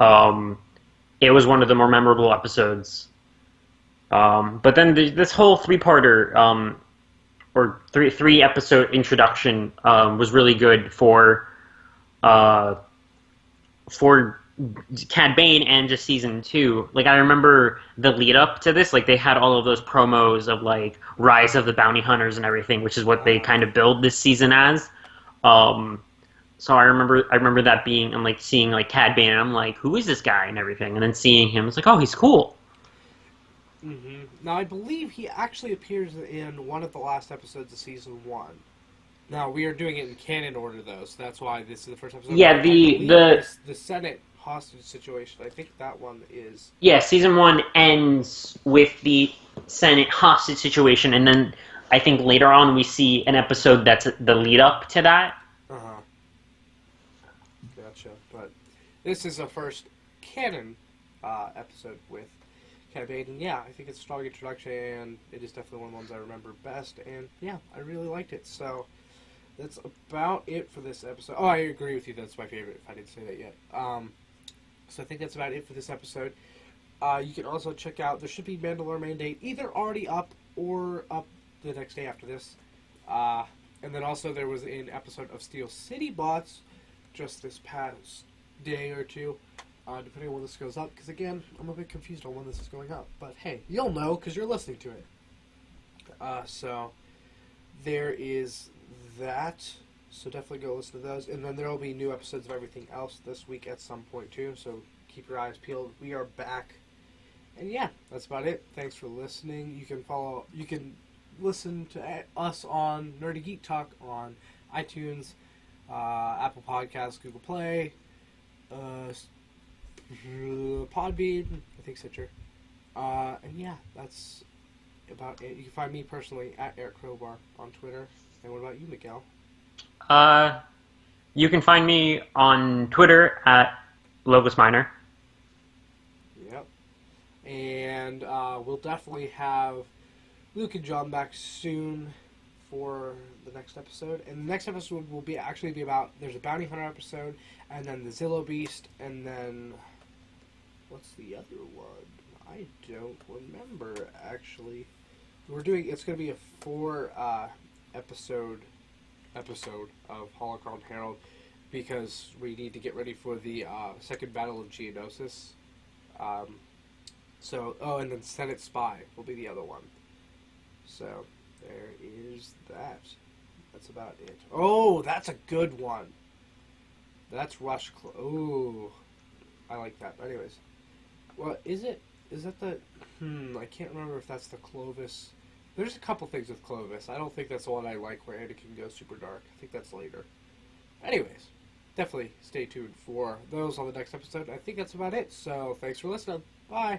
it was one of the more memorable episodes. But then this whole three-parter or three episode introduction was really good for Cad Bane and just season 2. Like, I remember the lead up to this, like, they had all of those promos of like Rise of the Bounty Hunters and everything, which is what they kind of build this season as. So I remember that being, and like seeing like Cad Bane, and I'm like, who is this guy and everything, and then seeing him, it's like, oh, he's cool. Mm-hmm. Now I believe he actually appears in one of the last episodes of season 1. Now we are doing it in canon order though, so that's why this is the first episode. Yeah, the Senate hostage situation. I think that one is. Yeah, season 1 ends with the Senate hostage situation, and then I think later on we see an episode that's the lead up to that. Gotcha. But this is a first canon episode with Cad Bane, and yeah, I think it's a strong introduction, and it is definitely one of the ones I remember best, and yeah, I really liked it. So that's about it for this episode. Oh, I agree with you. That's my favorite. If I didn't say that yet. So I think that's about it for this episode. You can also check out, there should be Mandalore Mandate either already up or up the next day after this. And then also there was an episode of Steel City Bots just this past day or two, depending on when this goes up. Because again, I'm a bit confused on when this is going up. But hey, you'll know because you're listening to it. So there is that. So definitely go listen to those. And then there will be new episodes of everything else this week at some point too. So keep your eyes peeled. We are back. And yeah, that's about it. Thanks for listening. You can listen to us on Nerdy Geek Talk on iTunes, Apple Podcasts, Google Play, Podbean, I think Stitcher. And yeah, that's about it. You can find me personally at Eric Crowbar on Twitter. And what about you, Miguel? You can find me on Twitter at Logos Minor. Yep. And we'll definitely have Luke and John back soon for the next episode. And the next episode will be about, there's a Bounty Hunter episode, and then the Zillow Beast, and then what's the other one? I don't remember, actually. It's going to be a 4 episode of Holocron Herald, because we need to get ready for the second battle of Geonosis. And then Senate Spy will be the other one. So there is that. That's about it. Oh, that's a good one. That's Rush. Ooh, I like that. But anyways, well, is that the? I can't remember if that's the Clovis. There's a couple things with Clovis. I don't think that's the one I like where Anakin goes super dark. I think that's later. Anyways, definitely stay tuned for those on the next episode. I think that's about it. So thanks for listening. Bye.